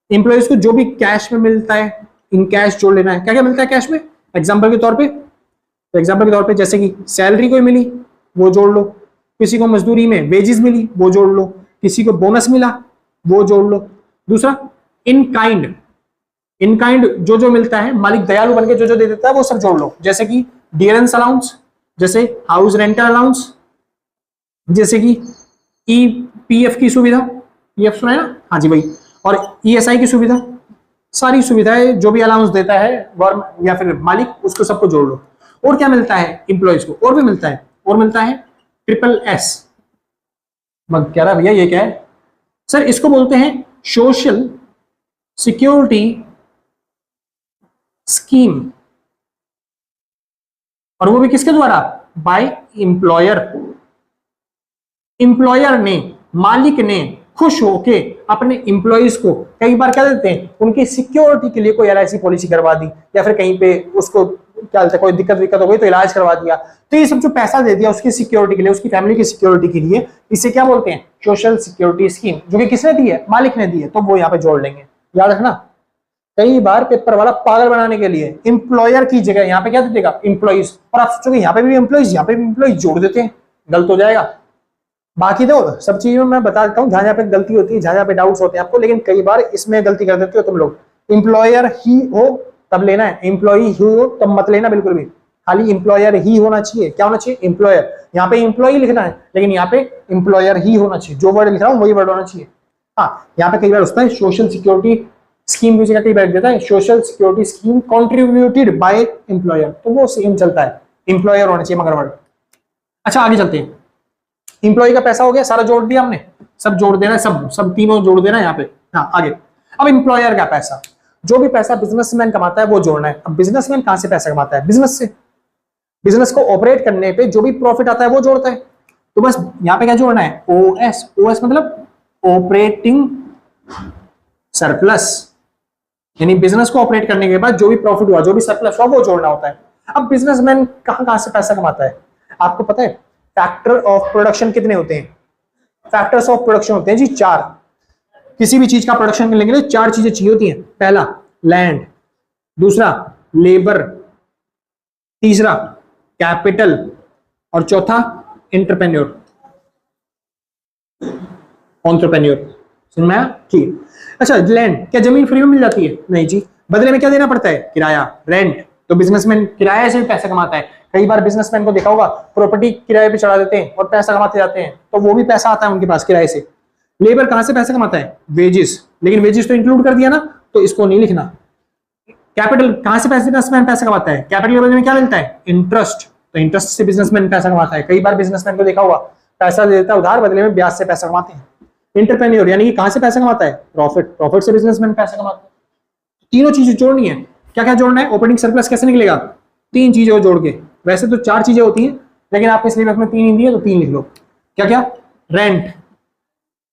एम्प्लॉइज को जो भी कैश में मिलता है, इन कैश जोड़ लेना है। क्या क्या मिलता है कैश में? एग्जांपल के तौर पे, तो एग्जांपल के तौर पे जैसे कि सैलरी कोई मिली वो जोड़ लो, किसी को मजदूरी में वेजेस मिली वो जोड़ लो, किसी को बोनस मिला वो जोड़ लो। दूसरा इन काइंड, इन काइंड जो जो मिलता है, मालिक दयालु बनके जो जो दे देता है वो सब जोड़ लो। जैसे कि डियरेंस अलाउंस, जैसे हाउस रेंटल अलाउंस, जैसे कि ईपीएफ की सुविधा, पीएफ सुना है ना? हाँ जी भाई। और ईएसआई की सुविधा, सारी सुविधाएं जो भी अलाउंस देता है गवर्नमेंट या फिर मालिक, उसको सबको जोड़ लो। और क्या मिलता है एम्प्लॉइज को? और भी मिलता है, और मिलता है ट्रिपल एस। मैं कह रहा भैया ये क्या है सर? इसको बोलते हैं सोशल सिक्योरिटी स्कीम। और वो भी किसके द्वारा? By employer. एम्प्लॉयर ने, मालिक ने खुश होके अपने एम्प्लॉइज को कई बार क्या देते हैं? उनकी सिक्योरिटी के लिए कोई एलआईसी पॉलिसी करवा दी, या फिर कहीं पे उसको क्या बोलते हैं, कोई दिक्कत हो गई तो इलाज करवा दिया। तो ये सब जो पैसा दे दिया उसकी सिक्योरिटी के लिए, उसकी फैमिली की सिक्योरिटी के लिए, इसे क्या बोलते हैं? Social security scheme. जो कि किसने दी है? मालिक ने दी है। तो वो यहाँ पे जोड़ लेंगे, याद रखना। कई बार पेपर वाला पागल बनाने के लिए एम्प्लॉयर की जगह यहाँ पे क्या दे देगा? एम्प्लॉइज। और आप सोचोगे यहाँ पे भी एम्प्लॉइज, यहाँ पे भी एम्प्लॉइज, जोड़ देते हैं, गलत हो जाएगा। बाकी तो सब चीजों में मैं बता देता हूँ जहां पे गलती होती है, जहां पे डाउट्स होते हैं आपको, लेकिन कई बार इसमें गलती कर देते हो तुम लोग। एम्प्लॉयर ही हो तब लेना है, एम्प्लॉय ही हो तब मत लेना बिल्कुल भी। खाली एम्प्लॉयर ही होना चाहिए। क्या होना चाहिए? एम्प्लॉयर। यहाँ पे एम्प्लॉय लिखना है, लेकिन यहाँ पे एम्प्लॉयर ही होना चाहिए। जो वर्ड लिख रहा हूँ वही वर्ड होना चाहिए। हाँ, यहाँ पे कई बार होता है सोशल सिक्योरिटी स्कीम की जगह कई बार देता है social security scheme contributed by employer, तो वो सेम चलता है, एम्प्लॉयर होना चाहिए मगर वर्ड। अच्छा आगे चलते हैं। एम्प्लॉय का पैसा हो गया, सारा जोड़ दिया हमने, सब जोड़ देना है, सब तीनों जोड़ देना है यहाँ पे। हाँ आगे। अब एम्प्लॉयर का पैसा, जो भी पैसा बिजनेसमैन कमाता है वो जोड़ना है। अब बिजनेसमैन कहां से पैसा कमाता है? बिजनेस से। बिजनेस को ऑपरेट करने पे जो भी प्रॉफिट आता है वो जोड़ता है। तो बस यहाँ पे क्या जोड़ना है? ओएस। ओएस मतलब ऑपरेटिंग सरप्लस, यानी बिजनेस को ऑपरेट करने के बाद जो भी प्रॉफिट हुआ, जो भी सरप्लस हुआ वो जोड़ना होता है। अब बिजनेसमैन कहां से पैसा कमाता है आपको पता है? फैक्टर ऑफ प्रोडक्शन कितने होते हैं? फैक्टर्स ऑफ प्रोडक्शन होते हैं जी 4। किसी भी चीज का प्रोडक्शन करने के लिए 4 चीजें चाहिए होती हैं। पहला लैंड, दूसरा लेबर, तीसरा कैपिटल, और चौथा एंटरप्रेन्योर, एंटरप्रेन्योर। समझ में आया? ठीक। अच्छा, लैंड, क्या जमीन फ्री में मिल जाती है? नहीं जी, बदले में क्या देना पड़ता है? किराया, रेंट। तो बिजनेसमैन किराए से भी पैसा कमाता है। कई बार बिजनेसमैन को देखा होगा प्रॉपर्टी किराए पे चढ़ा देते हैं और पैसा कमाते जाते हैं, तो वो भी पैसा आता है उनके पास किराए से। लेबर कहां से पैसा कमाता है? वेजेस, लेकिन वेजेस तो इंक्लूड कर दिया ना, तो इसको नहीं लिखना। कैपिटल कहां से बिजनेसमैन पैसा कमाता है? कैपिटल के बदले में क्या मिलता है? इंटरेस्ट, तो इंटरेस्ट से बिजनेसमैन पैसा कमाता है। कई बार बिजनेसमैन को देखा होगा पैसा दे देता है उधार, बदले में ब्याज से पैसा कमाते हैं। एंटरप्रेन्योर यानी कि कहां से पैसा कमाता है? प्रॉफिट, प्रॉफिट से बिजनेसमैन पैसा कमाता है। तीनों चीजें जोड़नी है। क्या क्या जोड़ना है? ऑपरेटिंग सरप्लस कैसे निकलेगा? 3 चीजें को जोड़ के, वैसे तो 4 चीजें होती हैं लेकिन आपके सिलेबस में 3 हिंदी है तो 3 लिख लो। क्या क्या? रेंट,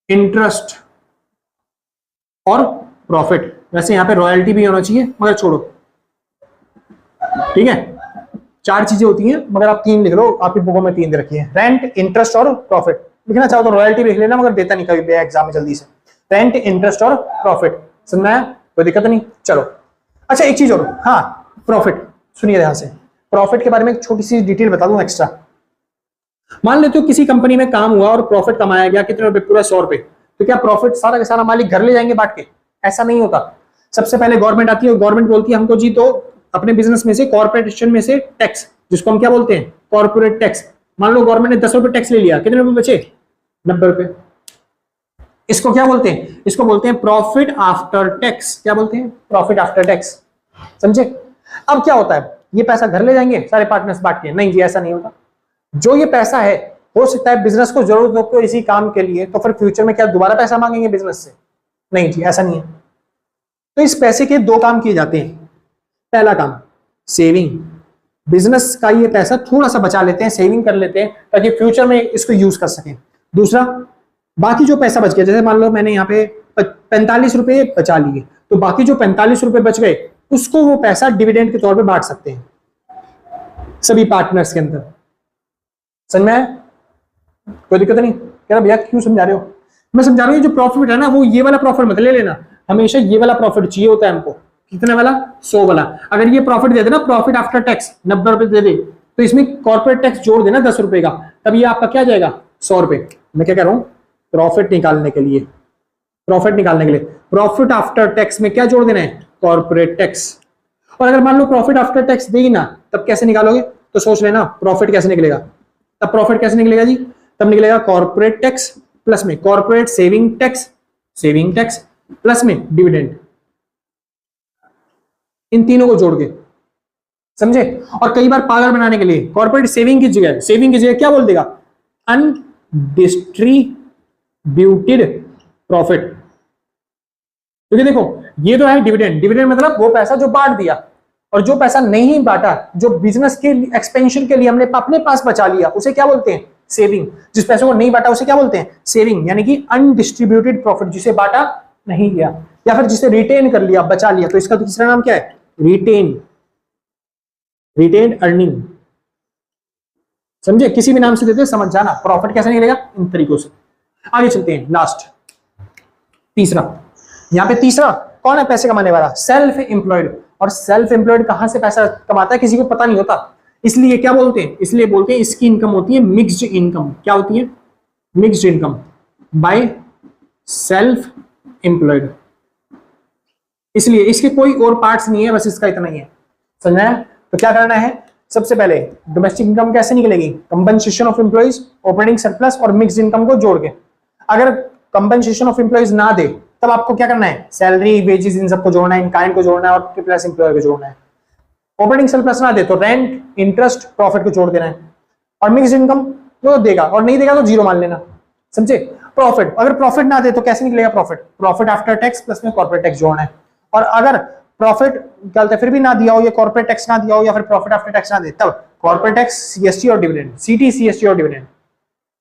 इंटरेस्ट और प्रॉफिट। वैसे यहाँ पे रॉयल्टी भी होना चाहिए मगर छोड़ो, ठीक है। 4 चीजें होती हैं मगर आप 3 लिख लो, आपकी बुकों में 3 दे रखी है, रेंट, इंटरेस्ट और प्रॉफिट। लिखना चाहो तो रॉयल्टी भी लिख लेना, मगर देता नहीं कभी एग्जाम में जल्दी से। रेंट, इंटरेस्ट और प्रॉफिट, समझना है? कोई दिक्कत नहीं। चलो अच्छा, एक चीज और, हाँ प्रॉफिट सुनिए ध्यान से। प्रॉफिट के बारे में एक छोटी सी डिटेल बता दूं एक्स्ट्रा। मान लेते हो किसी कंपनी में काम हुआ और प्रॉफिट कमाया गया कितने रुपए? पूरा 100 रुपए। तो क्या प्रॉफिट सारा का सारा मालिक घर ले जाएंगे बांट के? ऐसा नहीं होता। सबसे पहले गवर्नमेंट आती है, गवर्नमेंट बोलती है हमको जी तो अपने बिजनेस में से, कॉर्पोरेशन में से टैक्स, जिसको हम क्या बोलते हैं? Corporate tax. मान लो गवर्नमेंट ने 10 रुपए टैक्स ले लिया, कितने रुपए बचे? 90 रुपए। इसको क्या बोलते हैं? इसको बोलते हैं प्रॉफिट आफ्टर टैक्स। क्या बोलते हैं? Profit after tax. समझे? अब क्या होता है, ये पैसा घर ले जाएंगे सारे पार्टनर्स बांट के? नहीं जी, ऐसा नहीं होता। जो ये पैसा है, हो सकता है बिजनेस को जरूरत हो इसी काम के लिए, तो फिर फ्यूचर में क्या दोबारा पैसा मांगेंगे बिजनेस से? नहीं जी, ऐसा नहीं है। तो इस पैसे के 2 काम किए जाते हैं। पहला काम सेविंग, बिजनेस का ये पैसा थोड़ा सा बचा लेते हैं, सेविंग कर लेते हैं ताकि फ्यूचर में इसको यूज कर सकें। दूसरा, बाकी जो पैसा बच गया, जैसे मान लो मैंने यहाँ पे 45 रुपए बचा लिए, तो बाकी जो 45 रुपए बच गए उसको वो पैसा डिविडेंड के तौर पे बांट सकते हैं सभी पार्टनर्स के अंदर। समझ में आया? कोई दिक्कत नहीं? कह रहा भैया क्यों समझा रहे हो? मैं समझा रहा हूँ, जो प्रॉफिट है ना, वो ये वाला प्रॉफिट मत ले लेना, हमेशा ये वाला प्रॉफिट चाहिए होता है हमको। कितने वाला? 100 वाला। अगर ये प्रॉफिट दे देना प्रॉफिट आफ्टर टैक्स 90 रुपए दे दे, तो इसमें कॉर्पोरेट टैक्स जोड़ देना 10 रुपए का, तब ये आपका क्या जाएगा? 100 रुपए। मैं क्या कह रहा हूँ, प्रॉफिट निकालने के लिए, प्रॉफिट आफ्टर टैक्स में क्या जोड़ देना है? Corporate tax. और अगर मान लो प्रॉफिट आफ्टर टैक्स देगी ना, तब कैसे निकालोगे? तो सोच लेना प्रॉफिट कैसे निकलेगा। तब प्रॉफिट कैसे निकलेगा जी? तब निकलेगा कॉर्पोरेट टैक्स प्लस में कॉर्पोरेट सेविंग टैक्स प्लस में डिविडेंड, इन तीनों को जोड़ के। समझे? और कई बार पागल बनाने के लिए कॉर्पोरेट सेविंग की जगह क्या बोल देगा? Undistributed profit. क्योंकि देखो ये तो है डिविडेंड मतलब वो पैसा जो बांट दिया, और जो पैसा नहीं बांटा, जो बिजनेस के एक्सपेंशन के लिए हमने अपने पास बचा लिया, उसे क्या बोलते हैं? सेविंग। जिस पैसे को नहीं बांटा उसे क्या बोलते हैं? सेविंग। यानी कि अनडिस्ट्रीब्यूटेड प्रॉफिट, जिसे बांटा नहीं गया या फिर जिसे रिटेन कर लिया, बचा लिया, तो इसका तीसरा नाम क्या है? Retain earning. समझे? किसी भी नाम से देते समझ जाना। प्रॉफिट कैसे निकलेगा? इन तरीकों से। आगे चलते हैं, लास्ट तीसरा। यहां पे तीसरा कौन है पैसे कमाने वाला? Self employed. और सेल्फ एम्प्लॉयड कहां से पैसा कमाता है किसी को पता नहीं होता, इसलिए क्या बोलते हैं? इसलिए बोलते हैं इसकी इनकम होती है मिक्स्ड इनकम। क्या होती है? Mixed income by self employed. इसलिए इसके कोई और पार्ट्स नहीं है, बस इसका इतना ही है। समझना है? तो क्या करना है? सबसे पहले डोमेस्टिक इनकम कैसे निकलेगी? Compensation of employees, operating surplus और मिक्स्ड इनकम को जोड़ के। अगर कंपनसेशन ऑफ एम्प्लॉइज ना दे तब आपको क्या करना है? सैलरी, वेजेस, इन सबको जोड़ना है, इन काइंड को जोड़ना है और प्लस एम्प्लॉयर को जोड़ना है। ऑपरेटिंग सरप्लस ना दे तो रेंट, इंटरेस्ट, प्रॉफिट को जोड़ देना है, और मिक्स्ड इनकम वो देगा, और नहीं देगा तो जीरो मान लेना। समझे? प्रॉफिट, अगर प्रॉफिट ना दे तो कैसे निकलेगा profit? Profit after tax plus में कॉर्पोरेट टैक्स जोड़ना है। और अगर प्रॉफिट निकालते फिर भी ना दिया हो, ये कॉर्पोरेट टैक्स ना दिया हो या फिर प्रॉफिट आफ्टर टैक्स ना दे, तब कॉर्पोरेट टैक्स, सीएसटी और डिविडेंड, सीटी, सीएसटी और डिविडेंड।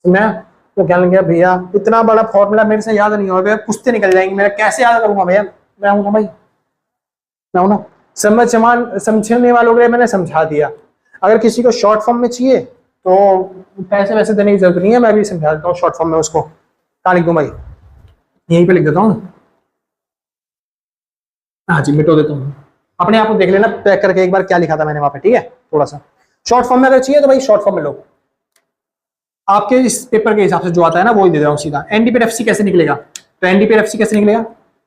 मैं तो क्या लग गया भैया, इतना बड़ा फॉर्मूला मेरे से याद नहीं होगा, पूछते निकल जाएंगे, मेरा कैसे याद करूंगा भैया? मैं हूं ना भाई, मैं हूं ना। समझने वालों के लिए मैंने समझा दिया। अगर किसी को शॉर्ट फॉर्म में चाहिए तो पैसे वैसे देने की जरूरत नहीं है, मैं भी समझा देता हूँ शॉर्ट फॉर्म में उसको। कहाँ लिख दूं भाई? यहीं पे लिख देता हूँ। हाँ जी, मिटो देता हूँ, अपने आप को देख लेना पैक करके एक बार क्या लिखा था मैंने वहां पे, ठीक है? थोड़ा सा शॉर्ट फॉर्म में अगर चाहिए तो भाई शॉर्ट फॉर्म में लो, आपके इस पेपर के हिसाब से जो आता है ना वो ही दे रहा हूँ सीधा। एनडीपीआरएफसी कैसे निकलेगा? तो एनडीपीआरएफसी कैसे निकलेगा?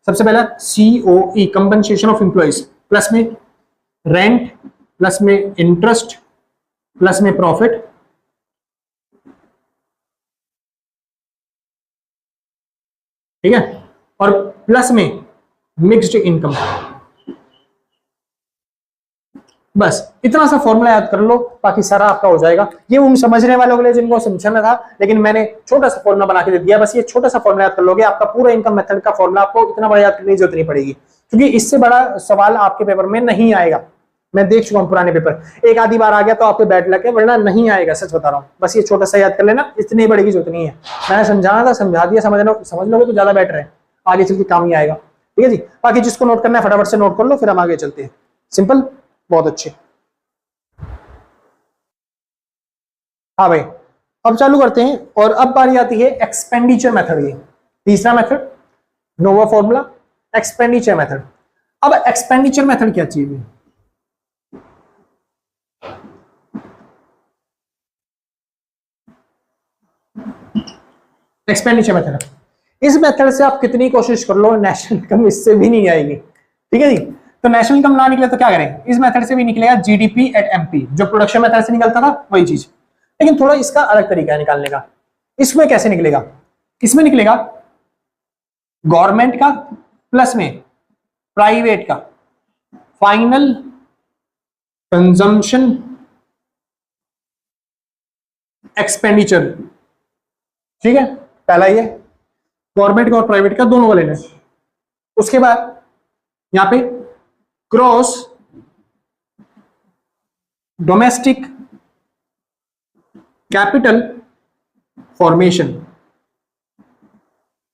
सबसे पहला COE, compensation of employees, plus में रेंट, प्लस में इंटरेस्ट, प्लस में प्रॉफिट, ठीक है, और प्लस में मिक्स्ड इनकम। बस इतना सा फॉर्मूला याद कर लो, बाकी सारा आपका हो जाएगा। ये उन समझने वालों के लिए जिनको समझना था, लेकिन मैंने छोटा सा फॉर्मूला बना के दे दिया। बस ये छोटा सा फॉर्मूला याद कर लोगे, आपका पूरा इनकम मेथड का फॉर्मूला आपको इतना बड़ा याद करने की जरूरत नहीं पड़ेगी, क्योंकि इससे बड़ा सवाल आपके पेपर में नहीं आएगा। मैं देख चुका हूं पुराने पेपर, एक आधी बार आ गया तो आपके बैठ लगे, वरना नहीं आएगा, सच बता रहा हूं। बस ये छोटा सा याद कर लेना, इतनी बड़ी की जरूरत नहीं है। मैंने समझाना था, समझा दिया, समझ लोगे तो ज्यादा बेटर है, आगे चल के काम ही आएगा। ठीक है जी, बाकी जिसको नोट करना है फटाफट से नोट कर लो, फिर हम आगे चलते हैं। सिंपल, बहुत अच्छे। हाँ भाई, अब चालू करते हैं। और अब बारी आती है एक्सपेंडिचर मेथड की, तीसरा मेथड, नोवा फॉर्मूला, एक्सपेंडिचर मेथड। अब एक्सपेंडिचर मेथड क्या चीज है? एक्सपेंडिचर मेथड, इस मेथड से आप कितनी कोशिश कर लो, नेशनल इनकम इससे भी नहीं आएगी। ठीक है जी, तो नेशनल इनकम ना निकले तो क्या करें? इस मेथड से भी निकलेगा जीडीपी एट एमपी, जो प्रोडक्शन मेथड से निकलता था वही चीज, लेकिन थोड़ा इसका अलग तरीका है निकालने का। इसमें कैसे निकलेगा? इसमें निकलेगा गवर्नमेंट का प्लस में प्राइवेट का फाइनल कंजम्पशन एक्सपेंडिचर। ठीक है, पहला ये गवर्नमेंट का और प्राइवेट का दोनों का लेना है। उसके बाद यहां पे gross domestic capital formation,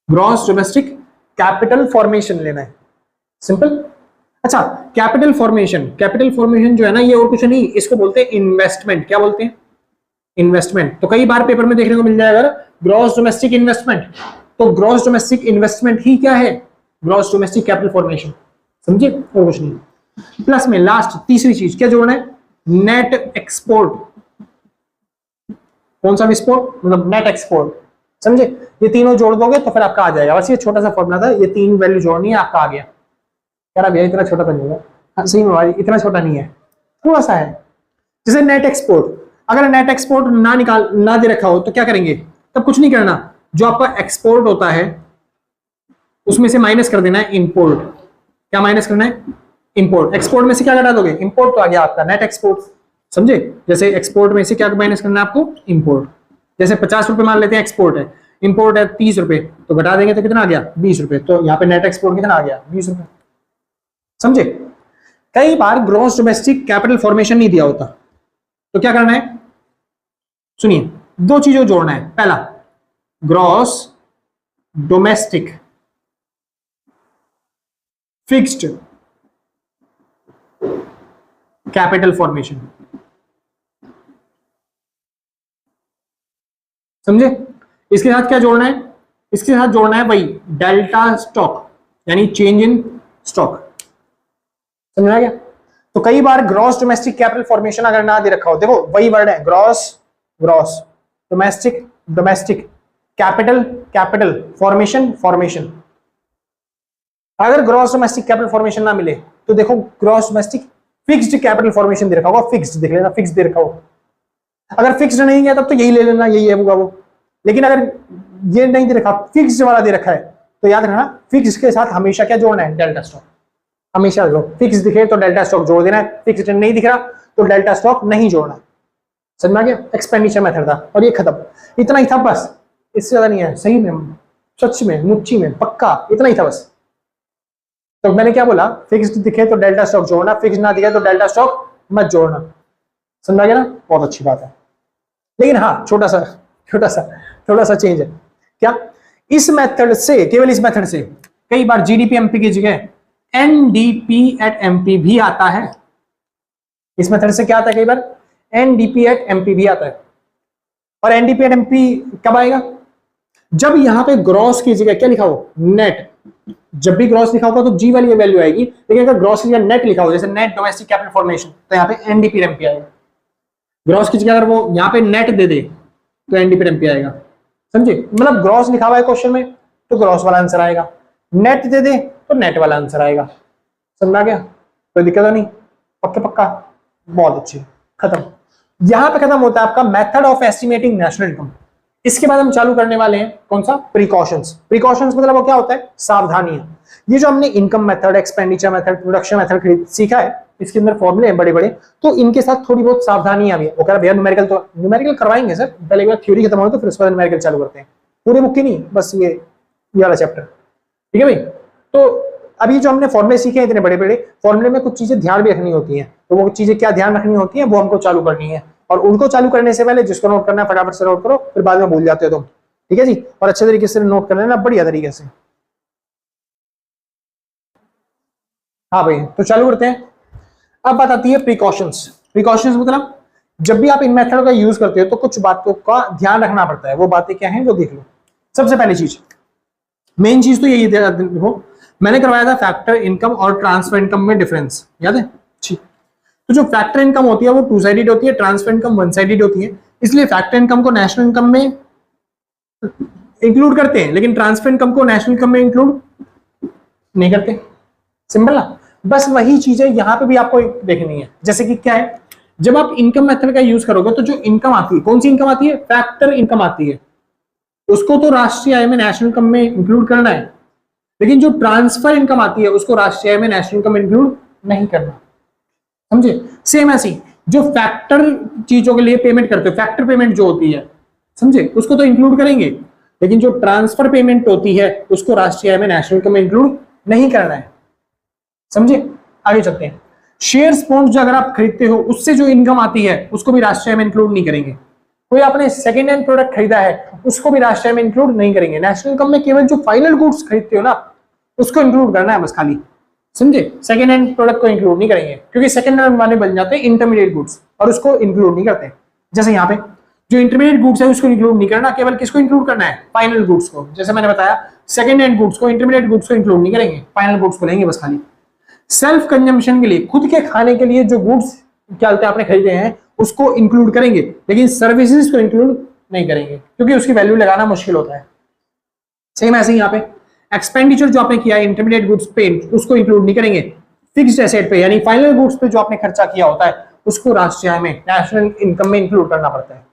gross domestic capital formation लेना है। सिंपल। अच्छा, कैपिटल फॉर्मेशन जो है ना, ये और कुछ नहीं, इसको बोलते हैं इन्वेस्टमेंट। क्या बोलते हैं? इन्वेस्टमेंट। तो कई बार पेपर में देखने को मिल जाएगा ग्रॉस डोमेस्टिक इन्वेस्टमेंट, तो ग्रॉस डोमेस्टिक इन्वेस्टमेंट ही क्या है? Gross domestic capital formation. समझे? और कुछ नहीं। प्लस में लास्ट तीसरी चीज क्या जोड़ना है? Net export. कौन सा एक्सपोर्ट? मतलब नेट एक्सपोर्ट। समझे? ये तीनों जोड़ दोगे तो फिर आपका आ जाएगा। बस ये छोटा सा फॉर्मूला था, ये तीन वैल्यू जोड़नी है, आपका आ गया। यार भैया इतना छोटा तो नहीं है। हाँ, सही में भाई इतना छोटा नहीं है, थोड़ा सा है। जैसे नेट एक्सपोर्ट, अगर नेट एक्सपोर्ट ना दे रखा हो तो क्या करेंगे? तब कुछ नहीं करना, जो आपका एक्सपोर्ट होता है उसमें से माइनस कर देना है इंपोर्ट। क्या माइनस करना है? इंपोर्ट। एक्सपोर्ट में से क्या घटा दोगे? इंपोर्ट। तो आ गया आपका नेट एक्सपोर्ट। समझे? जैसे एक्सपोर्ट में से क्या माइनस करना है आपको? इंपोर्ट। जैसे 50 रुपए मान लेते हैं एक्सपोर्ट है, इंपोर्ट है 30 रुपए, तो घटा देंगे तो कितना आ गया? 20 रुपए। तो यहाँ पे नेट एक्सपोर्ट कितना आ गया? 20 रुपए। समझे? कई बार ग्रॉस डोमेस्टिक कैपिटल फॉर्मेशन नहीं दिया होता, तो क्या करना है? सुनिए, दो चीजों जोड़ना है। पहला, gross domestic fixed capital formation. समझे? इसके साथ क्या जोड़ना है? इसके साथ जोड़ना है वही डेल्टा स्टॉक, यानी चेंज इन स्टॉक। समझ आ गया? तो कई बार ग्रॉस डोमेस्टिक कैपिटल फॉर्मेशन अगर ना दे रखा हो, देखो वही वर्ड है, ग्रॉस डोमेस्टिक कैपिटल फॉर्मेशन। अगर ग्रॉस डोमेस्टिक कैपिटल फॉर्मेशन ना मिले तो देखो gross domestic fixed capital formation दे रखा होगा, फिक्स्ड देख लेना, फिक्स्ड दे रखा हो। अगर फिक्स्ड नहीं है तब तो यही ले लेना, यही है वो। लेकिन अगर ये नहीं दे रखा, फिक्स्ड वाला दे रखा है, तो याद रखना फिक्स्ड के साथ हमेशा क्या जोड़ना है? Delta stock. हमेशा लो, फिक्स दिखे तो डेल्टा स्टॉक जोड़ देना है, फिक्स्ड नहीं दिख रहा तो डेल्टा स्टॉक नहीं जोड़ना। समझ में आ गया? एक्सपेंडिचर मेथड था और ये खत्म। इतना ही था बस, इससे ज्यादा नहीं है। सही में, सच में, मुच्ची में, पक्का इतना ही था बस। तो मैंने क्या बोला? फिक्स्ड दिखे तो डेल्टा स्टॉक जोड़ना, फिक्स ना दिखे तो डेल्टा स्टॉक मत जोड़ना। समझ आ गया ना? बहुत अच्छी बात है। लेकिन हाँ, थोड़ा सा चेंज है। क्या? इस मेथड से, केवल इस मेथड से कई बार जीडीपी एमपी की जगह एनडीपी एट एमपी भी आता है। इस मेथड से क्या आता है? कई बार एनडीपी एट एमपी भी आता है। और एनडीपी एट एमपी कब आएगा? जब यहां पे ग्रॉस की जगह क्या लिखा हो? नेट। जब भी ग्रॉस लिखा होगा तो जी वाली वैल्यू आएगी, लेकिन अगर ग्रॉस की जगह नेट लिखा हो, जैसे नेट डोमेस्टिक कैपिटल फॉर्मेशन, तो यहाँ पे एनडीपी एमपी आएगा। ग्रॉस की जगह अगर वो यहाँ पे नेट दे दे तो एनडीपी एमपी आएगा। समझे? मतलब ग्रॉस लिखा हुआ है क्वेश्चन में तो ग्रॉस वाला आंसर आएगा, नेट दे दे तो नेट वाला आंसर आएगा। समझ आ गया? कोई दिक्कत नहीं? पक्का? बहुत अच्छी, खत्म। यहां पे खत्म होता है आपका method of estimating national income. इसके बाद हम चालू करने वाले हैं कौन सा, प्रिकॉशंस। प्रिकॉशंस मतलब वो क्या होता है, सावधानियां। ये जो हमने income method, expenditure method, production method सीखा है, इसके अंदर फॉर्मूले हैं बड़े बड़े, तो इनके साथ थोड़ी बहुत सावधानियां भी है। वो कह रहा भैया न्यूमेरिकल, तो न्यूमेरिकल करवाएंगे सर, पहले एक बार थ्योरी खत्म हो तो फिर उसके बाद न्यूमेरिकल चालू करते हैं। पूरे बुक की नहीं, बस ये वाला चैप्टर, ठीक है भाई। तो अभी जो हमने फॉर्मूले सीखे हैं इतने बड़े बड़े, फॉर्मूले में कुछ चीजें ध्यान भी रखनी होती हैं, तो वो चीजें क्या ध्यान रखनी होती हैं, वो हमको चालू करनी है। और उनको चालू करने से पहले जिसको नोट करना है फटाफट से नोट करो, फिर बाद में भूल जाते हो तुम, ठीक है जी। और अच्छे तरीके से नोट कर लेना, बढ़िया तरीके से। हाँ भाई, तो चालू करते हैं। अब बात आती है प्रिकॉशंस। प्रिकॉशंस मतलब जब भी आप इन मेथड का यूज करते हो तो कुछ बातों का ध्यान रखना पड़ता है। वो बातें क्या हैं वो देख लो। सबसे पहली चीज, मेन चीज तो यही देखो, मैंने करवाया था फैक्टर इनकम और ट्रांसफर इनकम में डिफरेंस, याद है? ठीक। तो जो फैक्टर इनकम होती है वो टू साइडेड होती है, ट्रांसफर इनकम वन साइडेड होती है। इसलिए फैक्टर इनकम को नेशनल इनकम में इंक्लूड करते हैं, लेकिन ट्रांसफर इनकम को नेशनल इनकम में इंक्लूड नहीं करते। सिंपल ना। बस वही चीजें यहां पे भी आपको देखनी है। जैसे कि क्या है, जब आप इनकम मेथड का यूज करोगे तो जो इनकम आती है, कौन सी इनकम आती है, फैक्टर इनकम आती है, उसको तो राष्ट्रीय आय में नेशनल इनकम में इंक्लूड करना है। लेकिन जो ट्रांसफर इनकम आती है उसको राष्ट्रीय आय में नेशनल इनकम में इंक्लूड नहीं करना, समझे? सेम ऐसी जो फैक्टर चीजों के लिए पेमेंट करते हो, फैक्टर पेमेंट जो होती है, समझे, उसको तो इंक्लूड करेंगे, लेकिन जो ट्रांसफर पेमेंट होती है उसको राष्ट्रीय आय में नेशनल इनकम में इंक्लूड नहीं करना है, समझे? आगे चलते हैं। शेयर्स बॉन्ड्स जो अगर आप खरीदते हो उससे जो इनकम आती है उसको भी राष्ट्रीय आय में इंक्लूड नहीं करेंगे। कोई आपने सेकंड हैंड प्रोडक्ट खरीदा है उसको भी राष्ट्रीय आय में इंक्लूड नहीं करेंगे। नेशनल इनकम में केवल जो फाइनल गुड्स खरीदते हो ना उसको इंक्लूड करना है बस खाली, समझे? सेकंड हैंड प्रोडक्ट को इंक्लूड नहीं करेंगे, क्योंकि सेकंड हैंड वाले बन जाते हैं इंटरमीडिएट गुड्स और उसको इंक्लूड नहीं करते। जैसे यहाँ पे जो इंटरमीडिएट गुड्स है उसको इंक्लूड नहीं करना, केवल किसको इंक्लूड करना है, फाइनल गुड्स को। जैसे मैंने बताया सेकंड हैंड गुड्स को, इंटरमीडिएट गुड्स को इंक्लूड नहीं करेंगे, फाइनल गुड्स को लेंगे बस खाली। सेल्फ कंजम्पशन के लिए, खुद के खाने के लिए जो गुड्स क्या होते हैं आपने खरीदे हैं उसको इंक्लूड करेंगे, लेकिन सर्विसेज को इंक्लूड नहीं करेंगे क्योंकि उसकी वैल्यू लगाना मुश्किल होता है। सेम ऐसे ही यहाँ पे एक्सपेंडिचर जो आपने किया है इंटरमीडिएट गुड्स पे उसको इंक्लूड नहीं करेंगे। फिक्स्ड एसेट पे यानी फाइनल गुड्स पे जो आपने खर्चा किया होता है उसको राष्ट्रीय आय में, नेशनल इनकम में इंक्लूड करना पड़ता है,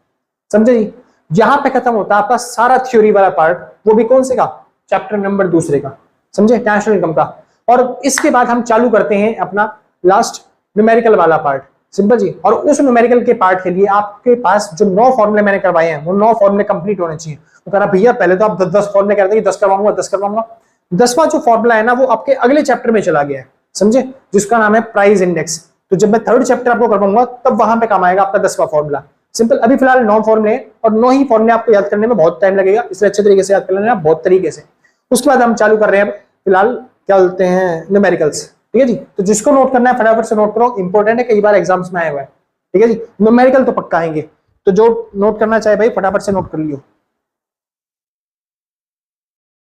समझे जी? जहां पे खत्म होता है आपका सारा थ्योरी वाला पार्ट, वो भी कौन से का, चैप्टर नंबर 2 का, समझे, नेशनल इनकम का। और इसके बाद हम चालू करते हैं अपना लास्ट न्यूमेरिकल वाला पार्ट, सिंपल जी। और उस न्यूमेरिकल के पार्ट के लिए आपके पास जो 9 फॉर्मूले मैंने करवाए हैं वो 9 फॉर्मूले कंप्लीट होने चाहिए। तो कह रहा भैया पहले तो आप 10 फॉर्मूले कहते हैं कि 10 करवाऊंगा 10 करवाऊंगा। 10वां जो फॉर्मूला है ना वो आपके अगले चैप्टर में चला गया है, समझे, जिसका नाम है प्राइस इंडेक्स। तो जब मैं 3rd चैप्टर आपको करवाऊंगा तब वहां पे काम आएगा आपका 10वां फॉर्मूला। सिंपल। अभी फिलहाल 9 फॉर्मूले हैं और 9 ही फॉर्मूले आपको याद करने में बहुत टाइम लगेगा, इसलिए अच्छे तरीके से याद कर लेना बहुत तरीके से। उसके बाद हम चालू कर रहे हैं फिलहाल क्या बोलते हैं, न्यूमेरिकल्स, ठीक है जी। तो जिसको नोट करना है फटाफट से नोट करो, इंपॉर्टेंट है, कई बार एग्जाम्स में आया हुआ है, ठीक है जी। न्यूमेरिकल तो पक्का आएंगे, तो जो नोट करना चाहे भाई फटाफट से नोट कर लियो।